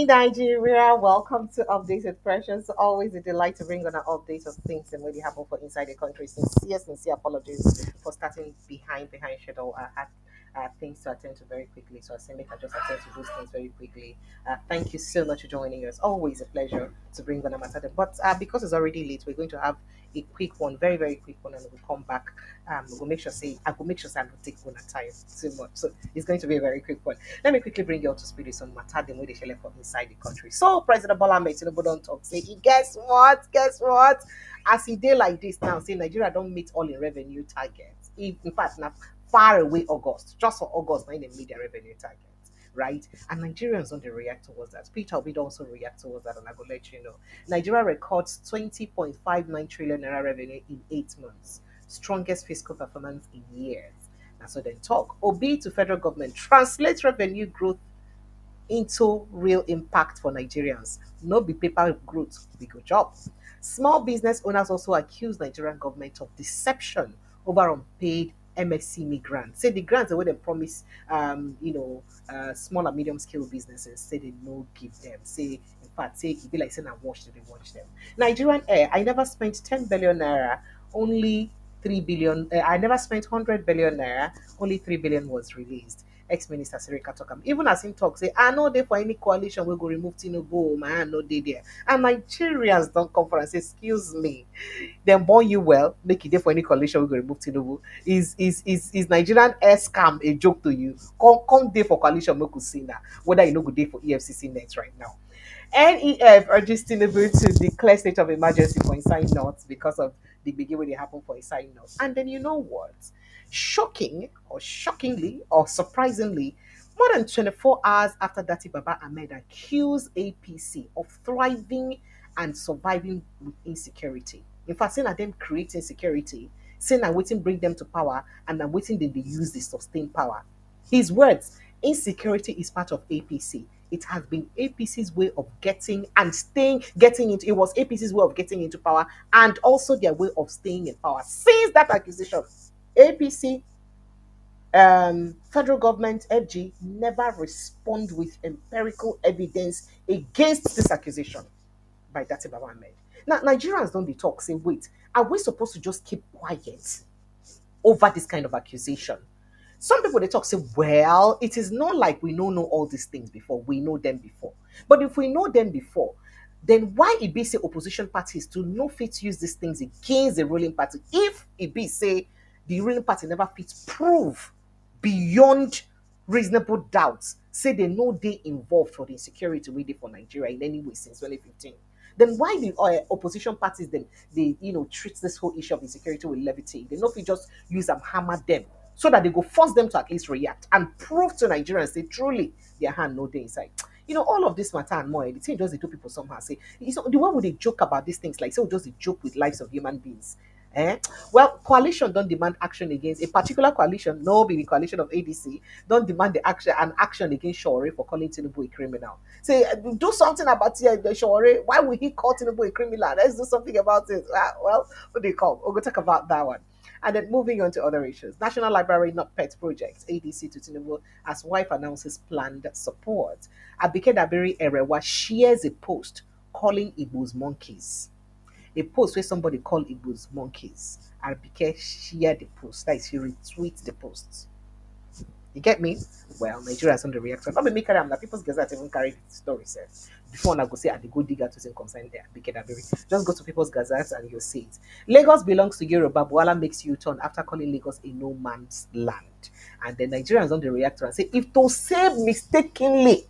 Nigeria, welcome to Updated Precious. Always a delight to bring on an update of things and what they happen for inside the country. Sincere apologies for starting behind schedule. I had things to attend to very quickly, so I said make I just attend to those things very quickly. Thank you so much for joining us. Always a pleasure to bring on a matter. But because it's already late, we're going to have a quick one, very quick one, and we'll come back. We'll make sure say I will make sure say I'm not taking on time too much. So it's going to be a very quick one. Let me quickly bring you up to speed with some matter them where they share for inside the country. So President Bola Ahmed Tinubu don't talk. Say, guess what? Guess what? As he day like this now, say Nigeria don't meet all the revenue targets. In fact, now far away August, just for August, when they meet their revenue targets. Right, and Nigerians don't react towards that. Peter Obi also react towards that, and I will let you know. Nigeria records 20.59 trillion naira revenue in 8 months, strongest fiscal performance in years. And so then talk. Obi to federal government translate revenue growth into real impact for Nigerians. No be paper growth, we go job. Small business owners also accuse Nigerian government of deception over unpaid MSCME grants. Say the grants that they promise, small and medium scale businesses, say they no give them. Say in fact, say it be like saying I watch them, they watch them. Nigerian Air, I never spent 10 billion naira, only 3 billion. I never spent 100 billion naira, only 3 billion was released. Ex-minister Serika talk am. Even as him talk, say, I know there for any coalition we go remove Tinubu, my hand no dey there. And Nigerians don't come for and say, excuse me, them born you well, make it there for any coalition we go remove Tinubu. Is Nigerian air scam a joke to you? Come there for coalition we could see now. Whether you know good day for EFCC next right now. NEF urges Tinubu to declare state of emergency for inside North because of the beginning when it happened for inside North. And then you know what? Shocking or shockingly or surprisingly, more than 24 hours after Datti Baba-Ahmed accused APC of thriving and surviving with insecurity. In fact, saying that them create insecurity, saying that waiting bring them to power and that waiting they use the sustain power. His words, insecurity is part of APC. It has been APC's way of getting into. It was APC's way of getting into power, and also their way of staying in power. Since that accusation, APC, federal government, FG never respond with empirical evidence against this accusation by Datti Baba-Ahmed. Now, Nigerians don't be talk, say, wait, are we supposed to just keep quiet over this kind of accusation? Some people they talk say, well, it is not like we don't know all these things before. We know them before. But if we know them before, then why it be say opposition parties to no fit use these things against the ruling party? If it be say the ruling party never fit prove beyond reasonable doubts, say they know they involved for the insecurity we did for Nigeria in any way since 2015. Then why the opposition parties then they treat this whole issue of insecurity with levity? They know if you just use them hammer them so that they go force them to at least react and prove to Nigerians they truly their hand no day inside. All of this matter and more, the thing just the two people somehow say, the one would they joke about these things like so just a joke with lives of human beings. Eh? Well, coalition don't demand action against a particular coalition, no be the coalition of ADC, don't demand the action against Shore for calling Tinubu a criminal. Say, do something about the Shore. Why would he call Tinubu a criminal? Let's do something about it. Well, what do you call? We'll go talk about that one. And then moving on to other issues. National Library Not Pet Project, ADC to Tinubu, as wife announces planned support. Abike Dabiri Erewa shares a post calling Igbo's monkeys. A post where somebody called Igbo's monkeys. Abike shared the post. That is, he retweets the post. You get me? Well, Nigeria is on the reaction. Not me carry am. That people's gazette even carry the story. Sir. Before I go say, I go digger to concern there. Just go to people's gazette and you'll see it. Lagos belongs to Yoruba. Buala makes U-turn after calling Lagos a no man's land. And the Nigerians on the reactor and say, if to say mistakenly,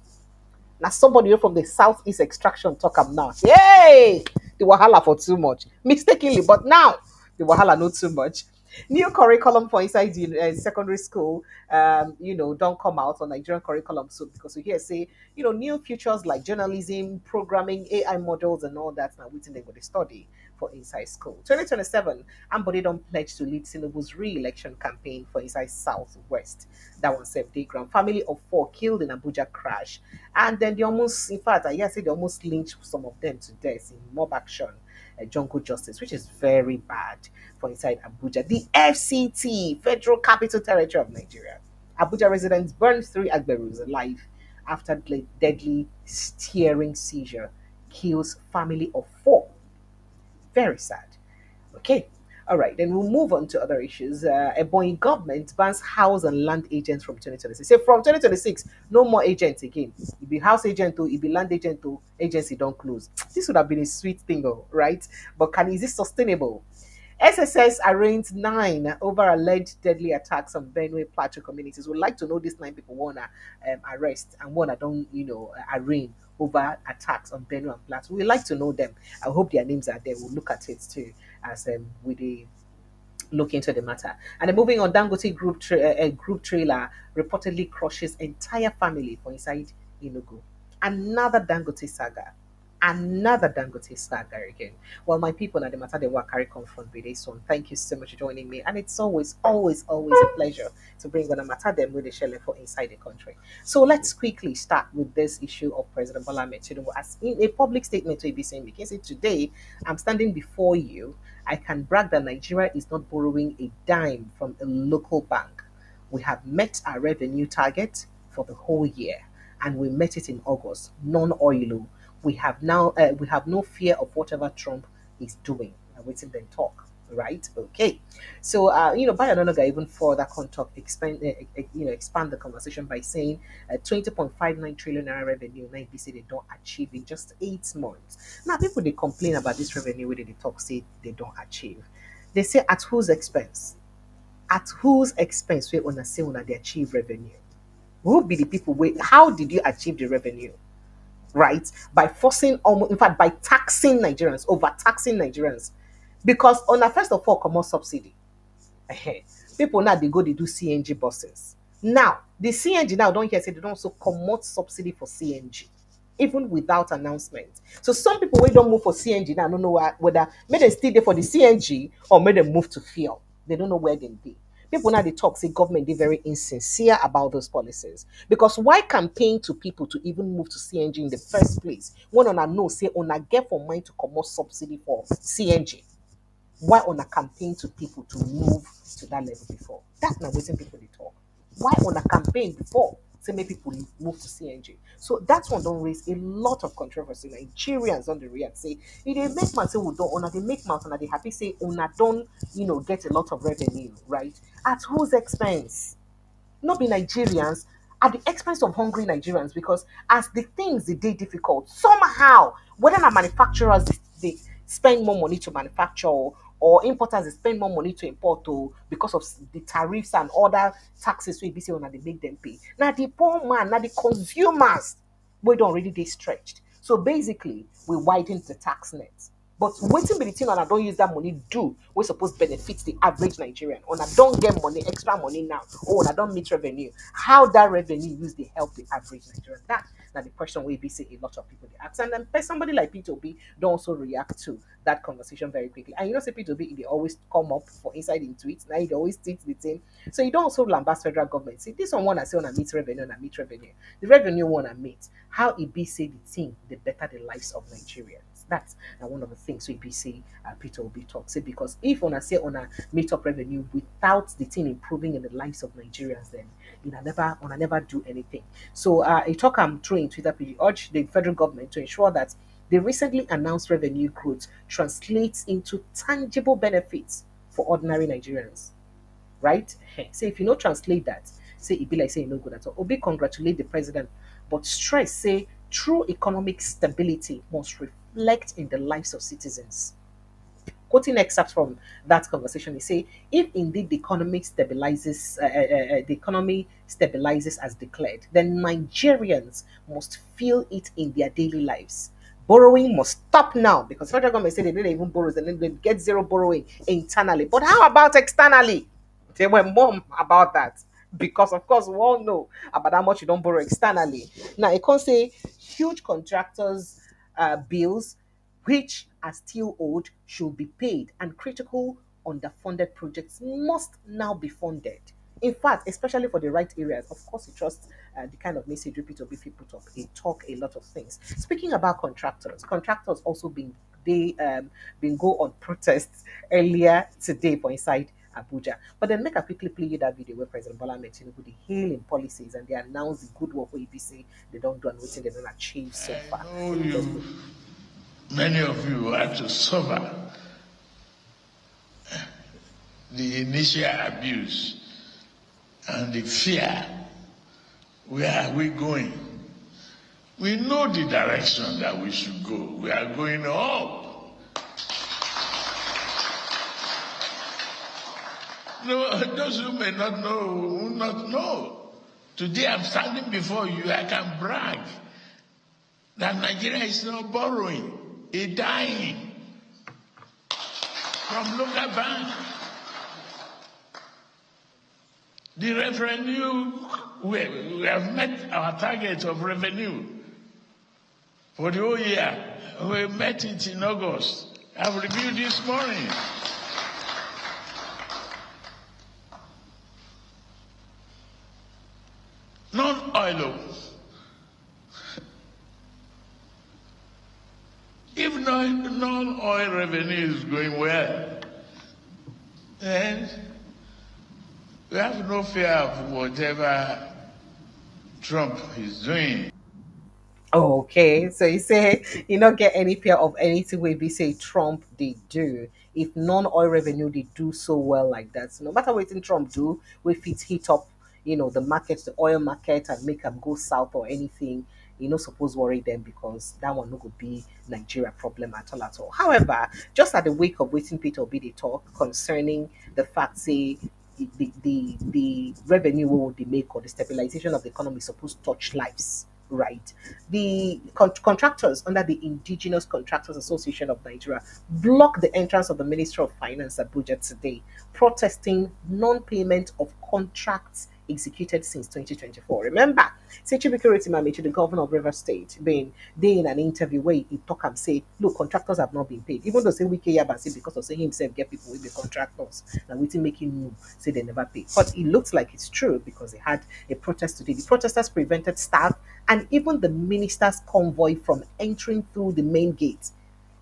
now somebody from the southeast extraction talk am now. Yay! The wahala for too much. Mistakenly, but now the wahala not too much. New curriculum for inside the secondary school, don't come out on Nigerian curriculum. So because we hear say, new futures like journalism, programming, AI models, and all that. Now waiting they go to study for inside school. 2027, Ambody don't pledge to lead Tinubu's re-election campaign for inside Southwest. That one said day ground. Family of 4 killed in Abuja crash, and then they almost, in fact, I say they almost lynched some of them to death in mob action. Jungle Justice, which is very bad for inside Abuja. The FCT, Federal Capital Territory of Nigeria. Abuja residents burned 3 Agberus alive after deadly steering seizure kills family of four. Very sad. Okay. All right, then we'll move on to other issues. Ebonyi government bans house and land agents from 2026. Say from 2026, no more agents again. It be house agent to, it be land agent to, agency don't close. This would have been a sweet thing, though, right? But is it sustainable? SSS arraigned nine over alleged deadly attacks on Benue Plateau communities. We'd like to know these nine people wanna arrest and wanna don't arraign over attacks on Benue and Plateau. We'd like to know them. I hope their names are there. We'll look at it too as with the look into the matter. And then moving on, Dangote group trailer reportedly crushes entire family for inside Enugu. Another Dangote saga. Another Dangote saga again. Well, my people at the matter they work carry confront with this one. Thank you so much for joining me. And it's always, always, always a pleasure to bring on a matter them with the shell for inside the country. So let's quickly start with this issue of President Bola Ahmed Tinubu. As in a public statement to ABC, because today I'm standing before you, I can brag that Nigeria is not borrowing a dime from a local bank. We have met our revenue target for the whole year, and we met it in August. Non-oil. We have no fear of whatever Trump is doing. I'm waiting them talk. Right? Okay. So by another guy even further contact expand the conversation by saying 20.59 trillion naira revenue. Now they say they don't achieve in just 8 months. Now people they complain about this revenue where they talk say they don't achieve. They say at whose expense? At whose expense we wanna say when they achieve revenue? Who be the people wait? How did you achieve the revenue? Right? By forcing almost in fact by taxing Nigerians, overtaxing Nigerians. Because on a first of all, come on subsidy. Ehen. People now they go they do CNG buses. Now the CNG now don't hear say they don't also commot subsidy for CNG, even without announcement. So some people wey don't move for CNG now don't know whether may they stay there for the CNG or may they move to fuel. They don't know where they be. People now they talk say government they very insincere about those policies. Because why campaign to people to even move to CNG in the first place when on a know say on a get for mind to commot subsidy for CNG? Why on a campaign to people to move to that level before? That's not waiting people they talk. Why on a campaign before say make people move to CNG? So that one don't raise a lot of controversy. Nigerians on the react say if they make man say we don't honor, they make mouth and they happy say honor don't get a lot of revenue, right? At whose expense? Not be Nigerians at the expense of hungry Nigerians because as the things they difficult, somehow, whether na manufacturers they spend more money to manufacture or importers they spend more money to import because of the tariffs and other taxes we be say on they make them pay. Now the poor man, now the consumers we don't really they stretched. So basically, we widened the tax net. But waiting be the thing and I don't use that money do we supposed benefit the average Nigerian. On I don't get money, extra money now. Oh, and I don't meet revenue. How that revenue use the help the average Nigerian? That now the question will be say a lot of people they ask. And then somebody like Peter Obi don't also react to that conversation very quickly. And say Peter Obi they always come up for inside in tweets. Now he always tweets the thing. So you don't also lambast federal government. See this one I say on a meet revenue and a meet revenue. The revenue one I meet. How it be say the thing the better the lives of Nigerians. That's one of the things we be say Peter will be talk say because if on a say on a meet up revenue without the thing improving in the lives of Nigerians, then never do anything. So a talk I'm throwing Twitter page urge the federal government to ensure that the recently announced revenue growth translates into tangible benefits for ordinary Nigerians. Right? Say if you no translate that, say it be like say you no good at all. Obi congratulate the president, but stress say true economic stability must reflect in the lives of citizens. Quoting excerpts from that conversation, they say, if indeed the economy stabilizes as declared, then Nigerians must feel it in their daily lives. Borrowing must stop now because federal government say they didn't even borrow, and then they get zero borrowing internally. But how about externally? They were mum about that because, of course, we all know about how much you don't borrow externally. Now, I can't say huge contractors' bills which are still owed should be paid, and critical underfunded projects must now be funded. In fact, especially for the right areas, of course, you trust the kind of message repeat or people talk. They talk a lot of things. Speaking about contractors also been go on protests earlier today for inside Abuja. But then make a quickly play you that video where President Bola Ahmed Tinubu they hail in policies and they announce the good work where APC they don't do and what they don't achieve so far. I know you, many of you had to suffer the initial abuse and the fear. Where are we going? We know the direction that we should go. We are going up. No, those who may not know will not know. Today I'm standing before you, I can brag that Nigeria is not borrowing, it's dying from local bank. The revenue, we have met our target of revenue for the whole year. We met it in August. I've reviewed this morning. Non-oil. If non-oil revenue is going well, then we have no fear of whatever Trump is doing. Okay, so you say you not get any fear of anything we be say Trump they do. If non-oil revenue they do so well like that, so no matter what in Trump do, if it hit up, the market, the oil market, and make them go south or anything, suppose worry them because that one no go be Nigeria problem at all at all. However, just at the wake of waiting Peter Obi they talk concerning the fact say the revenue we would make or the stabilization of the economy is supposed to touch lives, right? The contractors under the Indigenous Contractors Association of Nigeria blocked the entrance of the Minister of Finance Abuja today, protesting non-payment of contracts executed since 2024. Remember, Security Mamichi, the governor of River State, been they in an interview where he talk and say, look, contractors have not been paid. Even though say we care about it because of saying himself get people with the contractors and we make him move, say they never pay. But it looks like it's true because they had a protest today. The protesters prevented staff and even the minister's convoy from entering through the main gate,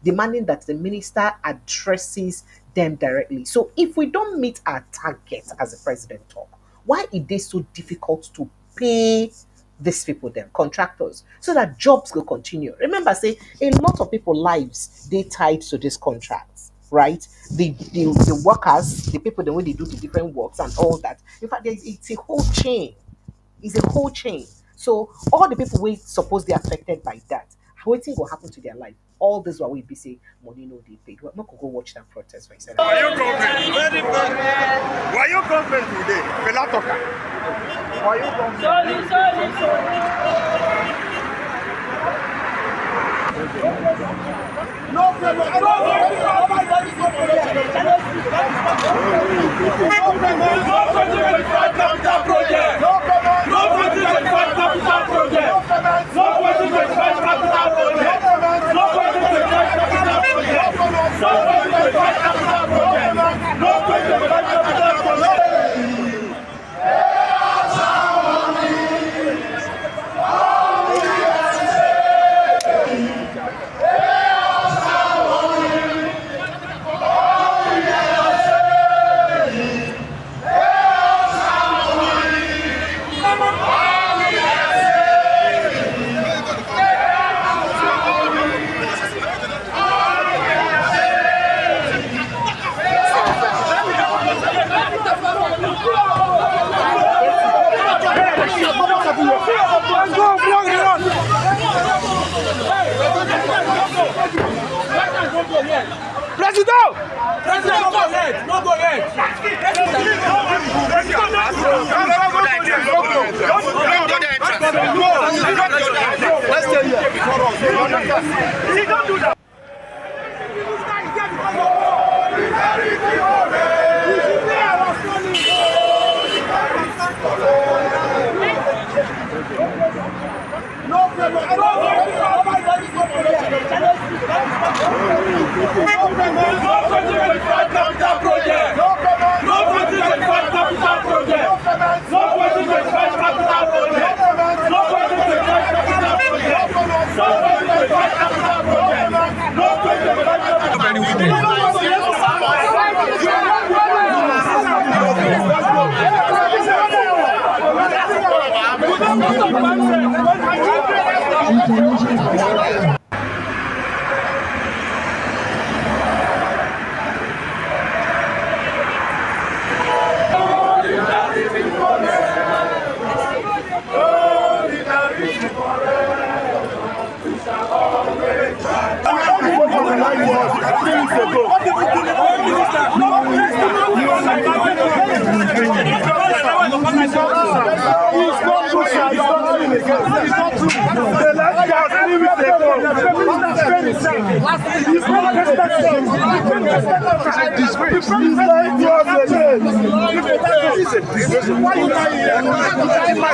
demanding that the minister addresses them directly. So if we don't meet our target as the president talk, why is it so difficult to pay these people, them contractors, so that jobs will continue? Remember, say a lot of people lives they tied to these contracts, right? The workers, the people the way they do the different works and all that. In fact, it's a whole chain. It's a whole chain. So all the people we suppose they're affected by that, what thing will happen to their life? All this while we be say money no they paid. Well, not go watch that protest for example. Why you government? Why you government today? Fela Toka. Why you government? No problem.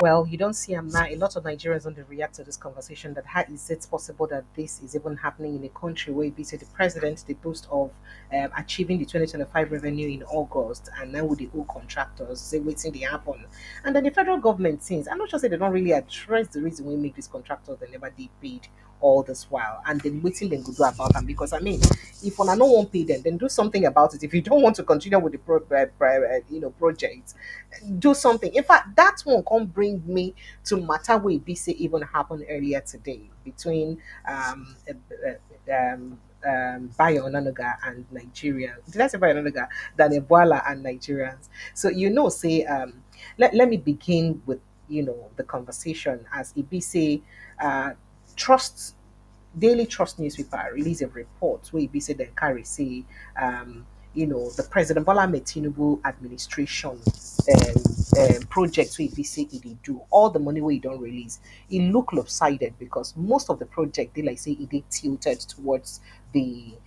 Well, you don't see now. A lot of Nigerians don't react to this conversation. That how is it possible that this is even happening in a country where we say the president, the boast of achieving the 2025 revenue in August, and now with the old contractors, say waiting they happen, and then the federal government things. I'm not sure say they don't really address the reason we make these contractors they never did paid all this while, and then waiting them could do about them. Because I mean, if one no one pay them, then do something about it. If you don't want to continue with the project, do something. In fact, that one can't bring me to matter where BC even happened earlier today between Bayo Onanuga and Nigeria. Did I say Bayo Onanuga? Than Ebola and Nigerians. So say let me begin with the conversation as EBC trusts Daily Trust newspaper release a report where he said then carry say the President Bola Ahmed Tinubu administration projects where he say he did do all the money where he don't release. It look lopsided because most of the project they like say it did tilted towards the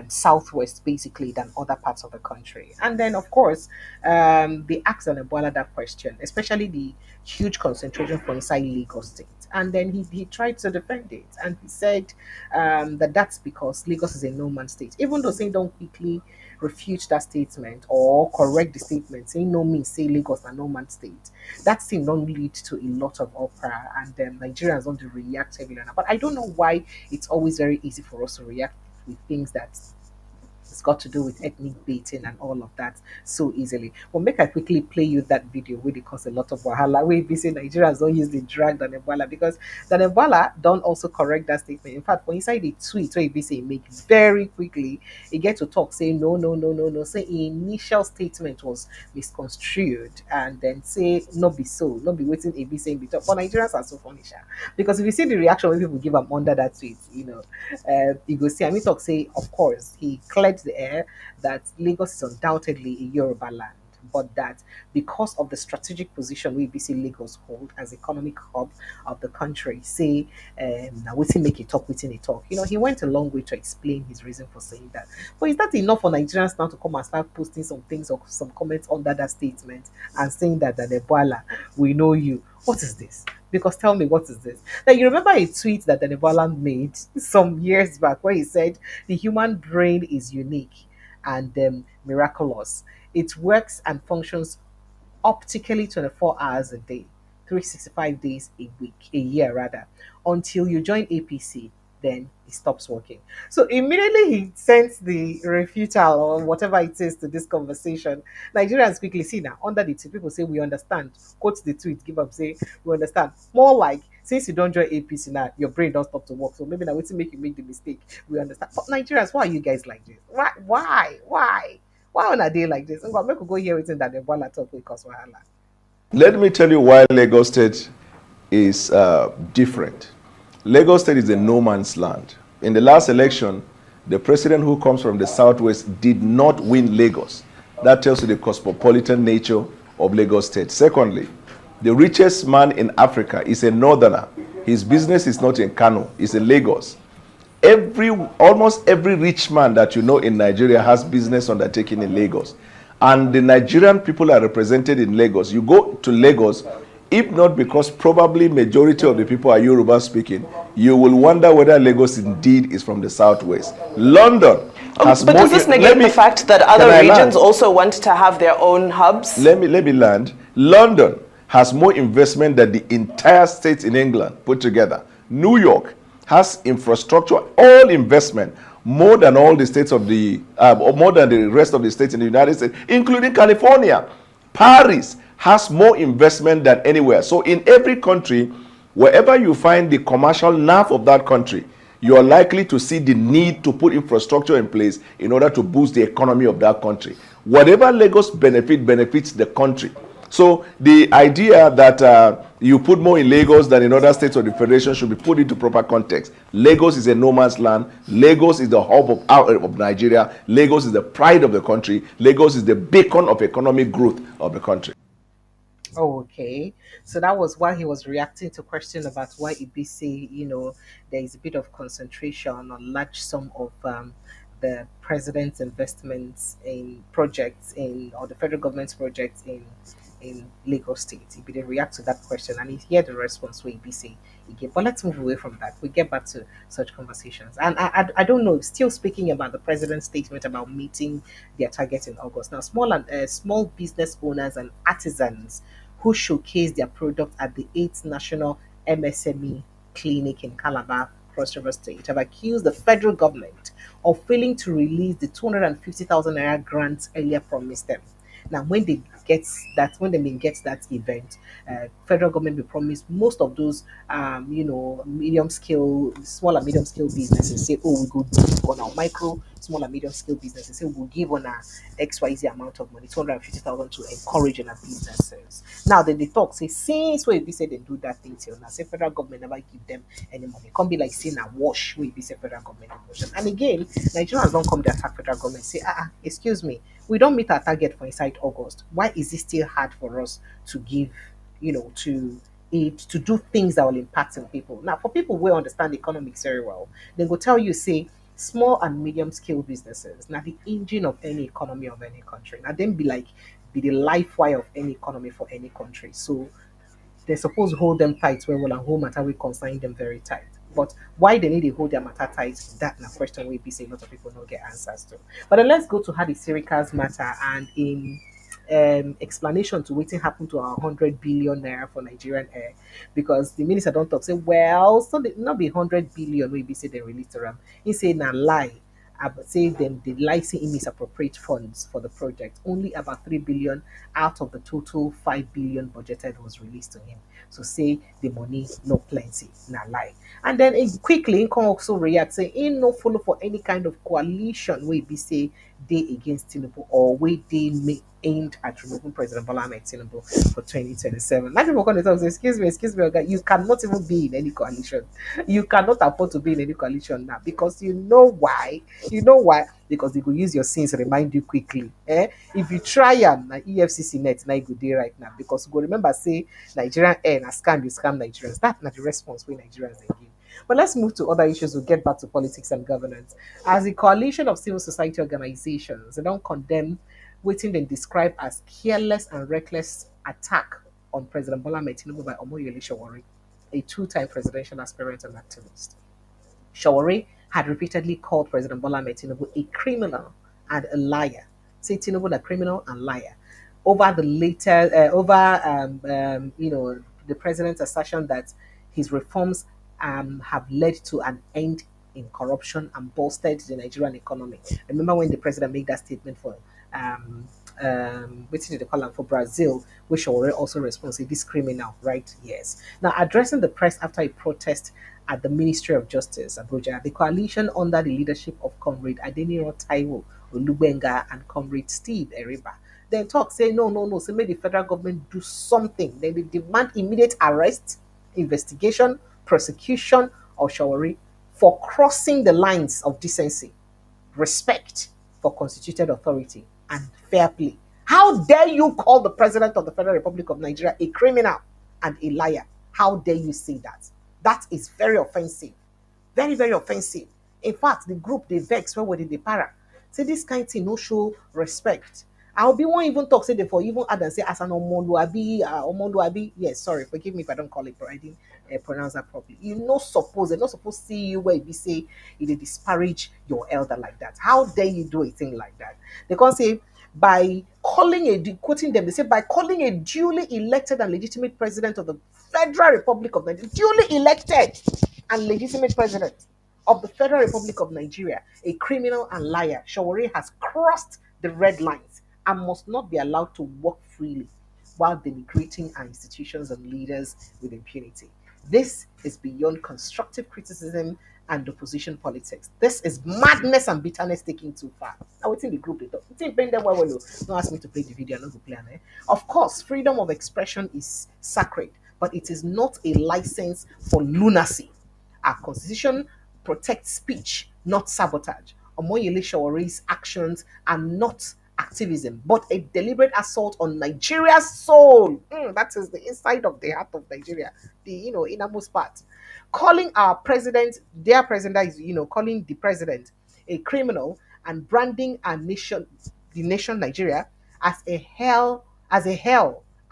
southwest basically than other parts of the country. And then of course they asked on Ebola that question, especially the huge concentration for inside Lagos State. And then he tried to defend it and he said that's because Lagos is a no man's state. Even though saying don't quickly refute that statement or correct the statement, saying no means say Lagos a no man's state. That thing don't lead to a lot of opera and Nigerians don't react heavily on that. But I don't know why it's always very easy for us to react with things that it's got to do with ethnic baiting and all of that so easily. Well, make I quickly play you that video where they cause a lot of wahala. Where we say Nigerians don't use the drag than Ebola because than Ebola don't also correct that statement. In fact, when inside the tweet where he say make very quickly, he get to talk say no. Say initial statement was misconstrued and then say no be so, not be waiting a be saying be talk. But Nigerians are so funny, sha. Because if you see the reaction when people give them under that tweet, you go see. I mean, talk say of course he cleared the air that Lagos is undoubtedly a Yoruba land, but that because of the strategic position we see Lagos hold as economic hub of the country, say now waiting make it talk, waiting a talk. He went a long way to explain his reason for saying that. But is that enough for Nigerians now to come and start posting some things or some comments under that statement and saying that Ebola, we know you? What is this? Because tell me, what is this? Now, you remember a tweet that Danebola made some years back where he said the human brain is unique and miraculous. It works and functions optically 24 hours a day, 365 days a week, a year rather, until you join APC, then it stops working. So immediately he sends the refutal or whatever it is to this conversation. Nigerians quickly see now under the tweet, people say we understand. Quote the tweet, give up, say we understand. More like since you don't join APC now, your brain don't stop to work. So maybe now we make you make the mistake. We understand. But Nigerians, why are you guys like this? Why on a day like this? I'm going to go here within that the ball talk because wahala. Let me tell you why Lagos State is different. Lagos State is a no man's land. In the last election, the president who comes from the southwest did not win Lagos. That tells you the cosmopolitan nature of Lagos State. Secondly, the richest man in Africa is a northerner. His business is not in Kano, it's in Lagos. Almost every rich man that you know in Nigeria has business undertaking in Lagos. And the Nigerian people are represented in Lagos. You go to Lagos, if not because probably majority of the people are Yoruba speaking, you will wonder whether Lagos indeed is from the southwest. London has but more... does this negate the fact that other regions also want to have their own hubs? Let me land. London has more investment than the entire states in England put together. New York has infrastructure, all investment, more than all the states of the, or more than the rest of the states in the United States, including California. Paris has more investment than anywhere. So in every country, wherever you find the commercial nerve of that country, you are likely to see the need to put infrastructure in place in order to boost the economy of that country. Whatever Lagos benefits the country. So the idea that you put more in Lagos than in other states of the federation should be put into proper context. Lagos is a no man's land. Lagos is the hub of Nigeria. Lagos is the pride of the country. Lagos is the beacon of economic growth of the country. Oh, okay. So that was why he was reacting to question about why EBC, there is a bit of concentration on large sum of the president's investments in projects or the federal government's projects in Lagos State. He did react to that question and he heard the response where EBC he gave. But let's move away from that. We get back to such conversations. And I don't know, still speaking about the president's statement about meeting their target in August. Now, small business owners and artisans who showcased their product at the 8th National MSME Clinic in Calabar, Cross River State, have accused the federal government of failing to release the 250,000 naira grants earlier promised them. Now, when they get that event, federal government will promise most of those, small and medium scale businesses say, oh, we go give on our micro, small and medium scale businesses say we'll give on our XYZ amount of money, 250,000 to encourage in our businesses. Now, then they talk, say, since we be said they do that thing till now, say federal government never give them any money. Can't be like saying a wash, we be say federal government emotion. And again, Nigerians don't come to attack federal government, say, excuse me, we don't meet our target for inside August. Why is it still hard for us to give, to aid, to do things that will impact on people? Now, for people who understand economics very well, they go tell you, say, small and medium scale businesses, now the engine of any economy of any country. Now, then be the life wire of any economy for any country. So they're supposed to hold them tight well and hold matter we consign them very tight. But why they need to hold their matter tight, that na question we be saying a lot of people don't get answers to. But then let's go to how the Sirikas matter and in explanation to what happened to our 100 billion naira for Nigerian air, because the minister don't talk say, well, so they not be 100 billion we be say they release to them. He say na lie. Say them the licensing misappropriate funds for the project. Only about 3 billion out of the total 5 billion budgeted was released to him. So say the money no plenty, na lie. And then quickly can also react say in no follow for any kind of coalition where be say they against Tinubu or where they may aimed at removing President Bola Ahmed Tinubu for 2027. Now people come to talk say, excuse me, okay, you cannot even be in any coalition. You cannot afford to be in any coalition now because you know why? You know why? Because they go use your sins remind you quickly. If you try na EFCC net na go dey right now because go remember say Nigerian air na scam you scam Nigerians. That's not the response we Nigerians they give. But let's move to other issues. We'll get back to politics and governance. As a coalition of civil society organizations, they don't condemn what they describe as careless and reckless attack on President Bola Ahmed Tinubu by Omoyele Sowore, a two-time presidential aspirant and activist. Sowore had repeatedly called President Bola Ahmed Tinubu a criminal and a liar. Say Tinubu a criminal and liar over the later the president's assertion that his reforms have led to an end in corruption and bolstered the Nigerian economy. Remember when the president made that statement for waiting the call for Brazil, which already also responds, this criminal, right? Yes. Now, addressing the press after a protest at the Ministry of Justice, Abuja, the coalition under the leadership of Comrade Adeniro Taiwo Olubenga and Comrade Steve Eriba then talk, say, no, say, make the federal government do something. Then they demand immediate arrest, investigation, prosecution of Sowore for crossing the lines of decency, respect for constituted authority, and fair play. How dare you call the President of the Federal Republic of Nigeria a criminal and a liar? How dare you say that? That is very offensive. Very, very offensive. In fact, the group, they vex when they para. Say this kind of thing no show respect. I'll be one even talk, say they for even add and say as an Omonduabi. Yes, sorry, forgive me if I don't call it, but I didn't pronounce that properly. They're not supposed to see you where you say they disparage your elder like that. How dare you do a thing like that? They can't say by quoting them, they say by calling a duly elected and legitimate president of the Federal Republic of Nigeria, duly elected and legitimate president of the Federal Republic of Nigeria, a criminal and liar, Sowore has crossed the red lines and must not be allowed to walk freely while denigrating our institutions and leaders with impunity. This is beyond constructive criticism and opposition politics. This is madness and bitterness taken too far. Now, within the group, they talk. Bring them well. Don't ask me to play the video. I'm not going to play it. Of course, freedom of expression is sacred, but it is not a license for lunacy. Our constitution protects speech, not sabotage. Omoyele Showore's actions are not activism, but a deliberate assault on Nigeria's soul. That is the inside of the heart of Nigeria, the innermost part. Calling our president, their president is calling the president a criminal and branding our nation, the nation Nigeria, as a hell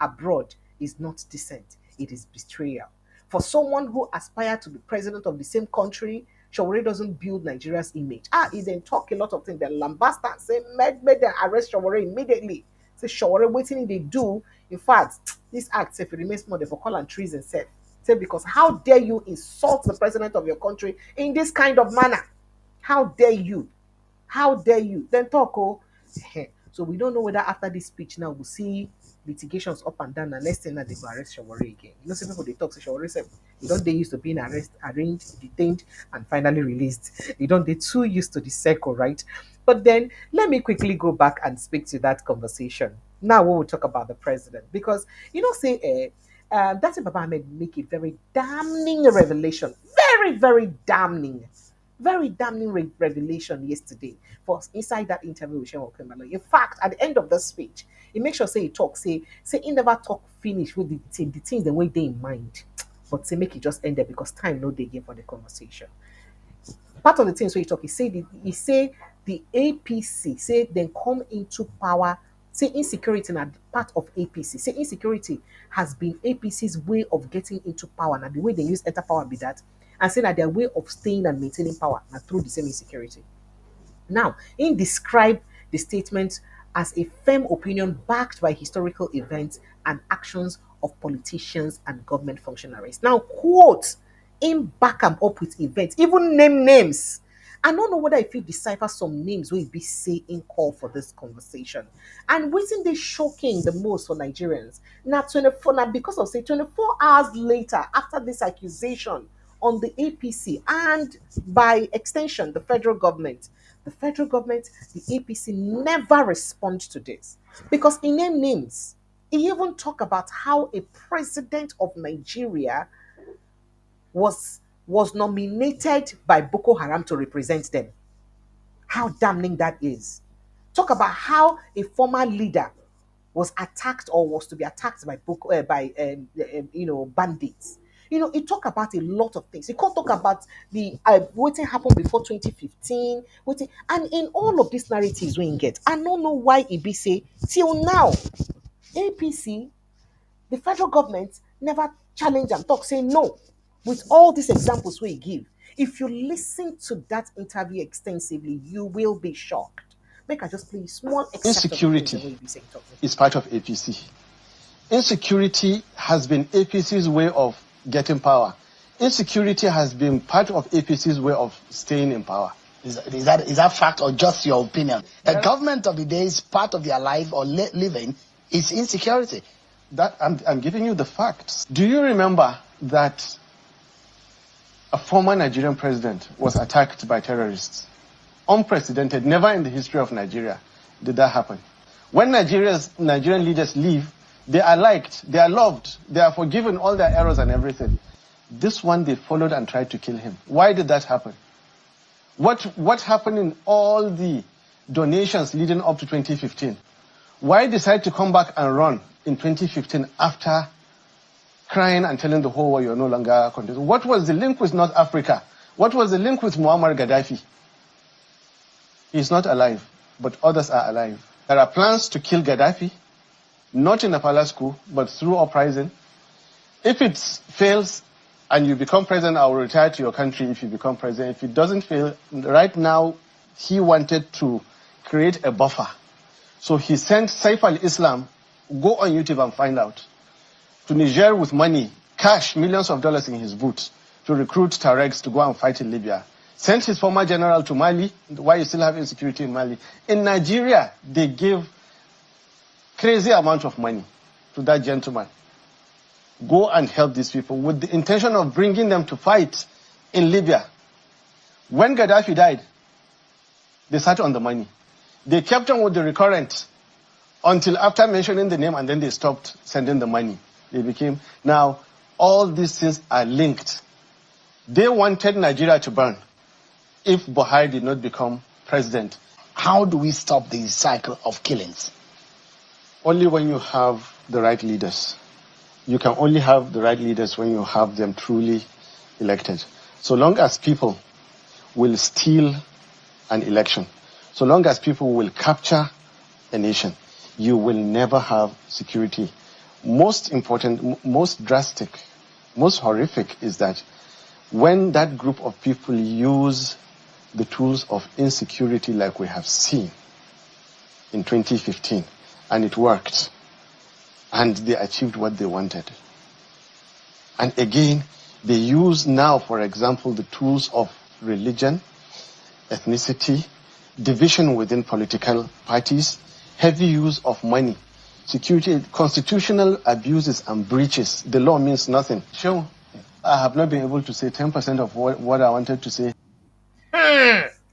abroad is not decent. It is betrayal. For someone who aspired to be president of the same country, Shawore doesn't build Nigeria's image. He then talk a lot of things. Then lambast and say, made them arrest Shawore immediately. Say Shawore, waiting they do. In fact, this act, if it remains more, they for call and treason said. Say, because how dare you insult the president of your country in this kind of manner? How dare you? How dare you? Then talk, oh. So we don't know whether after this speech now we'll see litigations up and down, and next thing that they will arrest Shawore again. Some people they talk to Shawore say they used to being arraigned, detained, and finally released. They too used to the circle, right? But then let me quickly go back and speak to that conversation. Now we will talk about the president, because Datti Baba-Ahmed make a very damning revelation, very damning revelation yesterday for inside that interview with Shehu Okemalo. In fact, at the end of the speech, he makes sure say he talk, say he never talk finish with the things the way they in mind, but say make it just end there because time no dey again for the conversation. Part of the things where he talk, he say the APC say then come into power. Say insecurity na part of APC. Say insecurity has been APC's way of getting into power. Now the way they use enter power be that, and say that their way of staying and maintaining power now through the same insecurity. Now, he described the statement as a firm opinion backed by historical events and actions of politicians and government functionaries. Now, quote, in back them up with events, even name names. I don't know whether if you decipher some names will be say in call for this conversation. And wasn't they shocking the most for Nigerians? Now 24 now because of say 24 hours later after this accusation on the APC and by extension the federal government, the APC never respond to this because in their names, he even talk about how a president of Nigeria was nominated by Boko Haram to represent them. How damning that is. Talk about how a former leader was attacked or was to be attacked by bandits. He talk about a lot of things. He can't talk about the what happened before 2015. And in all of these narratives we get, I don't know why it be say till now, APC, the federal government never challenge and talk, say no. With all these examples we give, if you listen to that interview extensively, you will be shocked. Make I just play small excerpt. Insecurity is part of APC. Insecurity has been APC's way of getting power. Insecurity has been part of APC's way of staying in power. Is that fact or just your opinion? The government of the day is part of their life or living is insecurity. That I'm giving you the facts. Do you remember that a former Nigerian president was attacked by terrorists? Unprecedented, never in the history of Nigeria did that happen. When Nigerian leaders leave, they are liked, they are loved, they are forgiven all their errors and everything. This one, they followed and tried to kill him. Why did that happen? What happened in all the donations leading up to 2015? Why decide to come back and run in 2015 after crying and telling the whole world you're no longer contesting? What was the link with North Africa? What was the link with Muammar Gaddafi? He's not alive, but others are alive. There are plans to kill Gaddafi, not in a palace coup, but through uprising. If it fails and you become president, I will retire to your country if you become president. If it doesn't fail, right now, he wanted to create a buffer. So he sent Saif al-Islam, go on YouTube and find out, to Niger with money, cash, millions of dollars in his boot, to recruit Tuaregs to go and fight in Libya. Sent his former general to Mali, why you still have insecurity in Mali. In Nigeria, they gave crazy amount of money to that gentleman. Go and help these people with the intention of bringing them to fight in Libya. When Gaddafi died, they sat on the money. They kept on with the recurrent until after mentioning the name, and then they stopped sending the money. They became, now all these things are linked. They wanted Nigeria to burn if Buhari did not become president. How do we stop the cycle of killings? Only when you have the right leaders. You can only have the right leaders when you have them truly elected. So long as people will steal an election, so long as people will capture a nation, you will never have security. Most important, most drastic, most horrific is that when that group of people use the tools of insecurity like we have seen in 2015, and it worked, and they achieved what they wanted. And again, they use now, for example, the tools of religion, ethnicity, division within political parties, heavy use of money, security, constitutional abuses and breaches. The law means nothing. Sure, I have not been able to say 10% of what I wanted to say.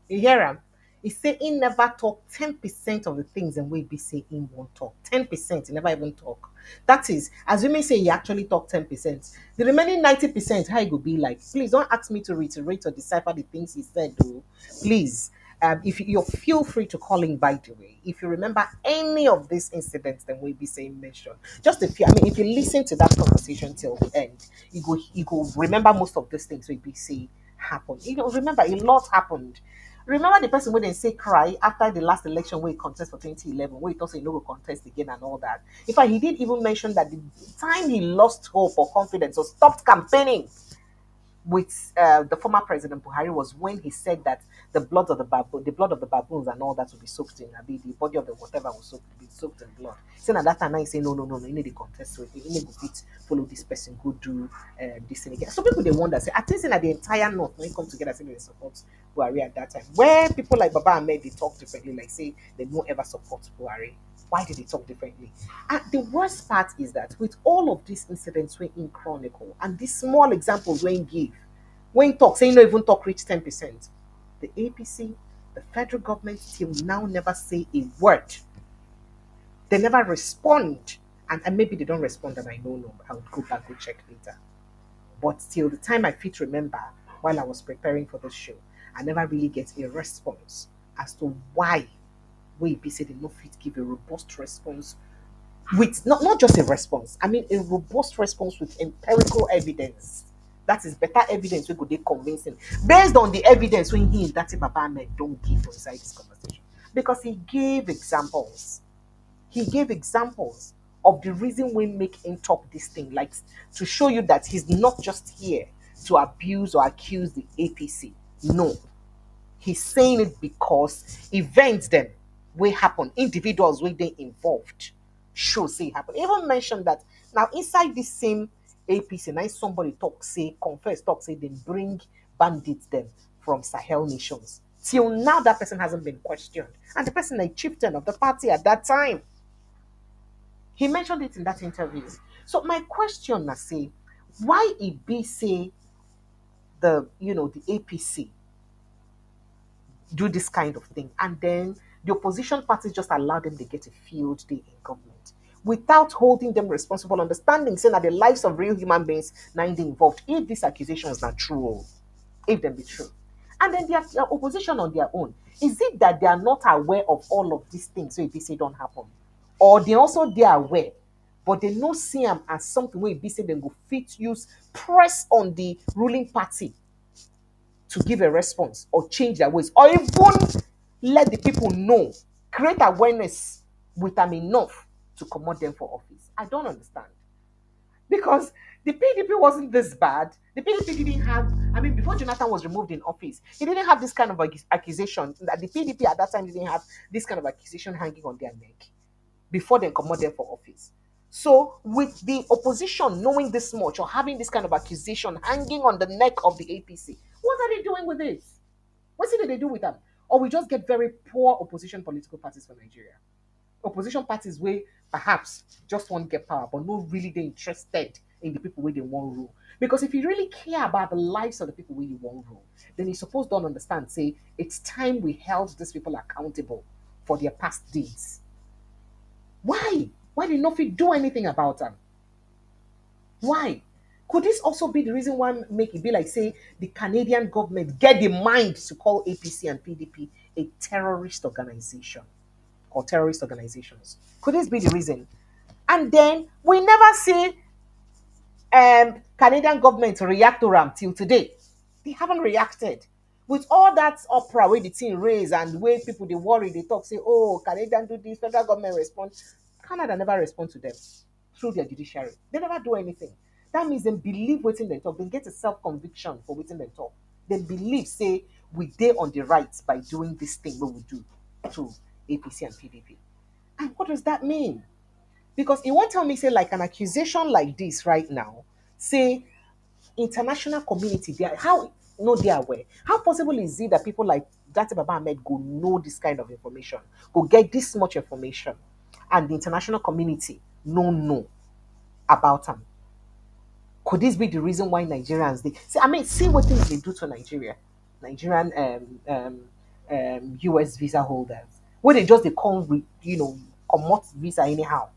You hear him? He say he never talk 10% of the things and we be say he won't talk. 10%, he never even talk. That is, assuming say he actually talk 10%. The remaining 90%, how it could be like, please don't ask me to reiterate or decipher the things he said, though. Please. If you feel free to call in, by the way, if you remember any of these incidents, then we'll be saying mention. Just a few. I mean, if you listen to that conversation till the end, you go remember most of these things we be say happened. You know, remember a lot happened. Remember the person when they say cry after the last election where he contest for 2011, where he thought he no go contest again and all that. In fact, he did even mention that the time he lost hope or confidence or stopped campaigning with the former president Buhari was when he said that the blood of the baboons and all that will be soaked in, the body of the whatever will be soaked in blood. Saying at that time, now he say no, you need to contest with, you need to follow this person, go do this thing again. So people they wonder, say at least in the entire north when it come together, say they support Buhari at that time. Where people like Baba-Ahmed they talk differently, like say they won't ever support Buhari. Why did they talk differently? And the worst part is that with all of these incidents when in chronicle and these small examples when give, when talk, say no even talk reach 10%, the APC, the federal government till now never say a word. They never respond. And maybe they don't respond and I don't know. I'll go back, go check later. But till the time I fit remember, while I was preparing for this show, I never really get a response as to why we be said they no fit give a robust response with not just a response. I mean a robust response with empirical evidence. That is better evidence we could be convincing based on the evidence when he and Datti Baba-Ahmed don't give inside this conversation. Because he gave examples. He gave examples of the reason we make him talk this thing, like to show you that he's not just here to abuse or accuse the APC. No. He's saying it because events then will happen, individuals will they involved show say happen. Even mentioned that now inside this same APC, now somebody talk say, confess, talk say they bring bandits them from Sahel nations. Till now that person hasn't been questioned. And the person a chieftain of the party at that time. He mentioned it in that interview. So my question I say, why it be say the APC do this kind of thing, and then the opposition parties just allow them to get a field day in government without holding them responsible, understanding saying that the lives of real human beings now involved if these accusations are true, if them be true. And then their opposition on their own. Is it that they are not aware of all of these things so if they say don't happen? Or they also they are aware, but they no see them as something where they say they go fit use press on the ruling party to give a response or change their ways or even let the people know, create awareness with them enough to commot them for office. I don't understand. Because the PDP wasn't this bad. The PDP didn't have, I mean, before Jonathan was removed in office, he didn't have this kind of accusation. That the PDP at that time didn't have this kind of accusation hanging on their neck before they commot them for office. So, with the opposition knowing this much or having this kind of accusation hanging on the neck of the APC, what are they doing with it? What did they do with them? Or we just get very poor opposition political parties for Nigeria. Opposition parties where perhaps just want to get power, but not really they interested in the people where they want rule. Because if you really care about the lives of the people where you want rule, then you supposed don't understand, say, it's time we held these people accountable for their past deeds. Why? Why did not we do anything about them? Why? Could this also be the reason why make it be like, say, the Canadian government get the mind to call APC and PDP a terrorist organization or terrorist organizations? Could this be the reason? And then we never see Canadian government react to them till today. They haven't reacted. With all that opera where the thing raise and where people they worry, they talk, say, oh, Canadian do this, federal government respond. Canada never respond to them through their judiciary. They never do anything. That means they believe waiting they talk. They get a self-conviction for waiting they talk. They believe, say, we dare on the rights by doing this thing what we do to APC and PDP. And what does that mean? Because it won't tell me, say, like an accusation like this right now, say, international community, they are, how no they are aware? How possible is it that people like Datti Baba-Ahmed go know this kind of information, go get this much information, and the international community no about them? Could this be the reason why Nigerians they see? I mean, see what things they do to Nigeria, Nigerian US visa holders, where they just they come with come out visa anyhow,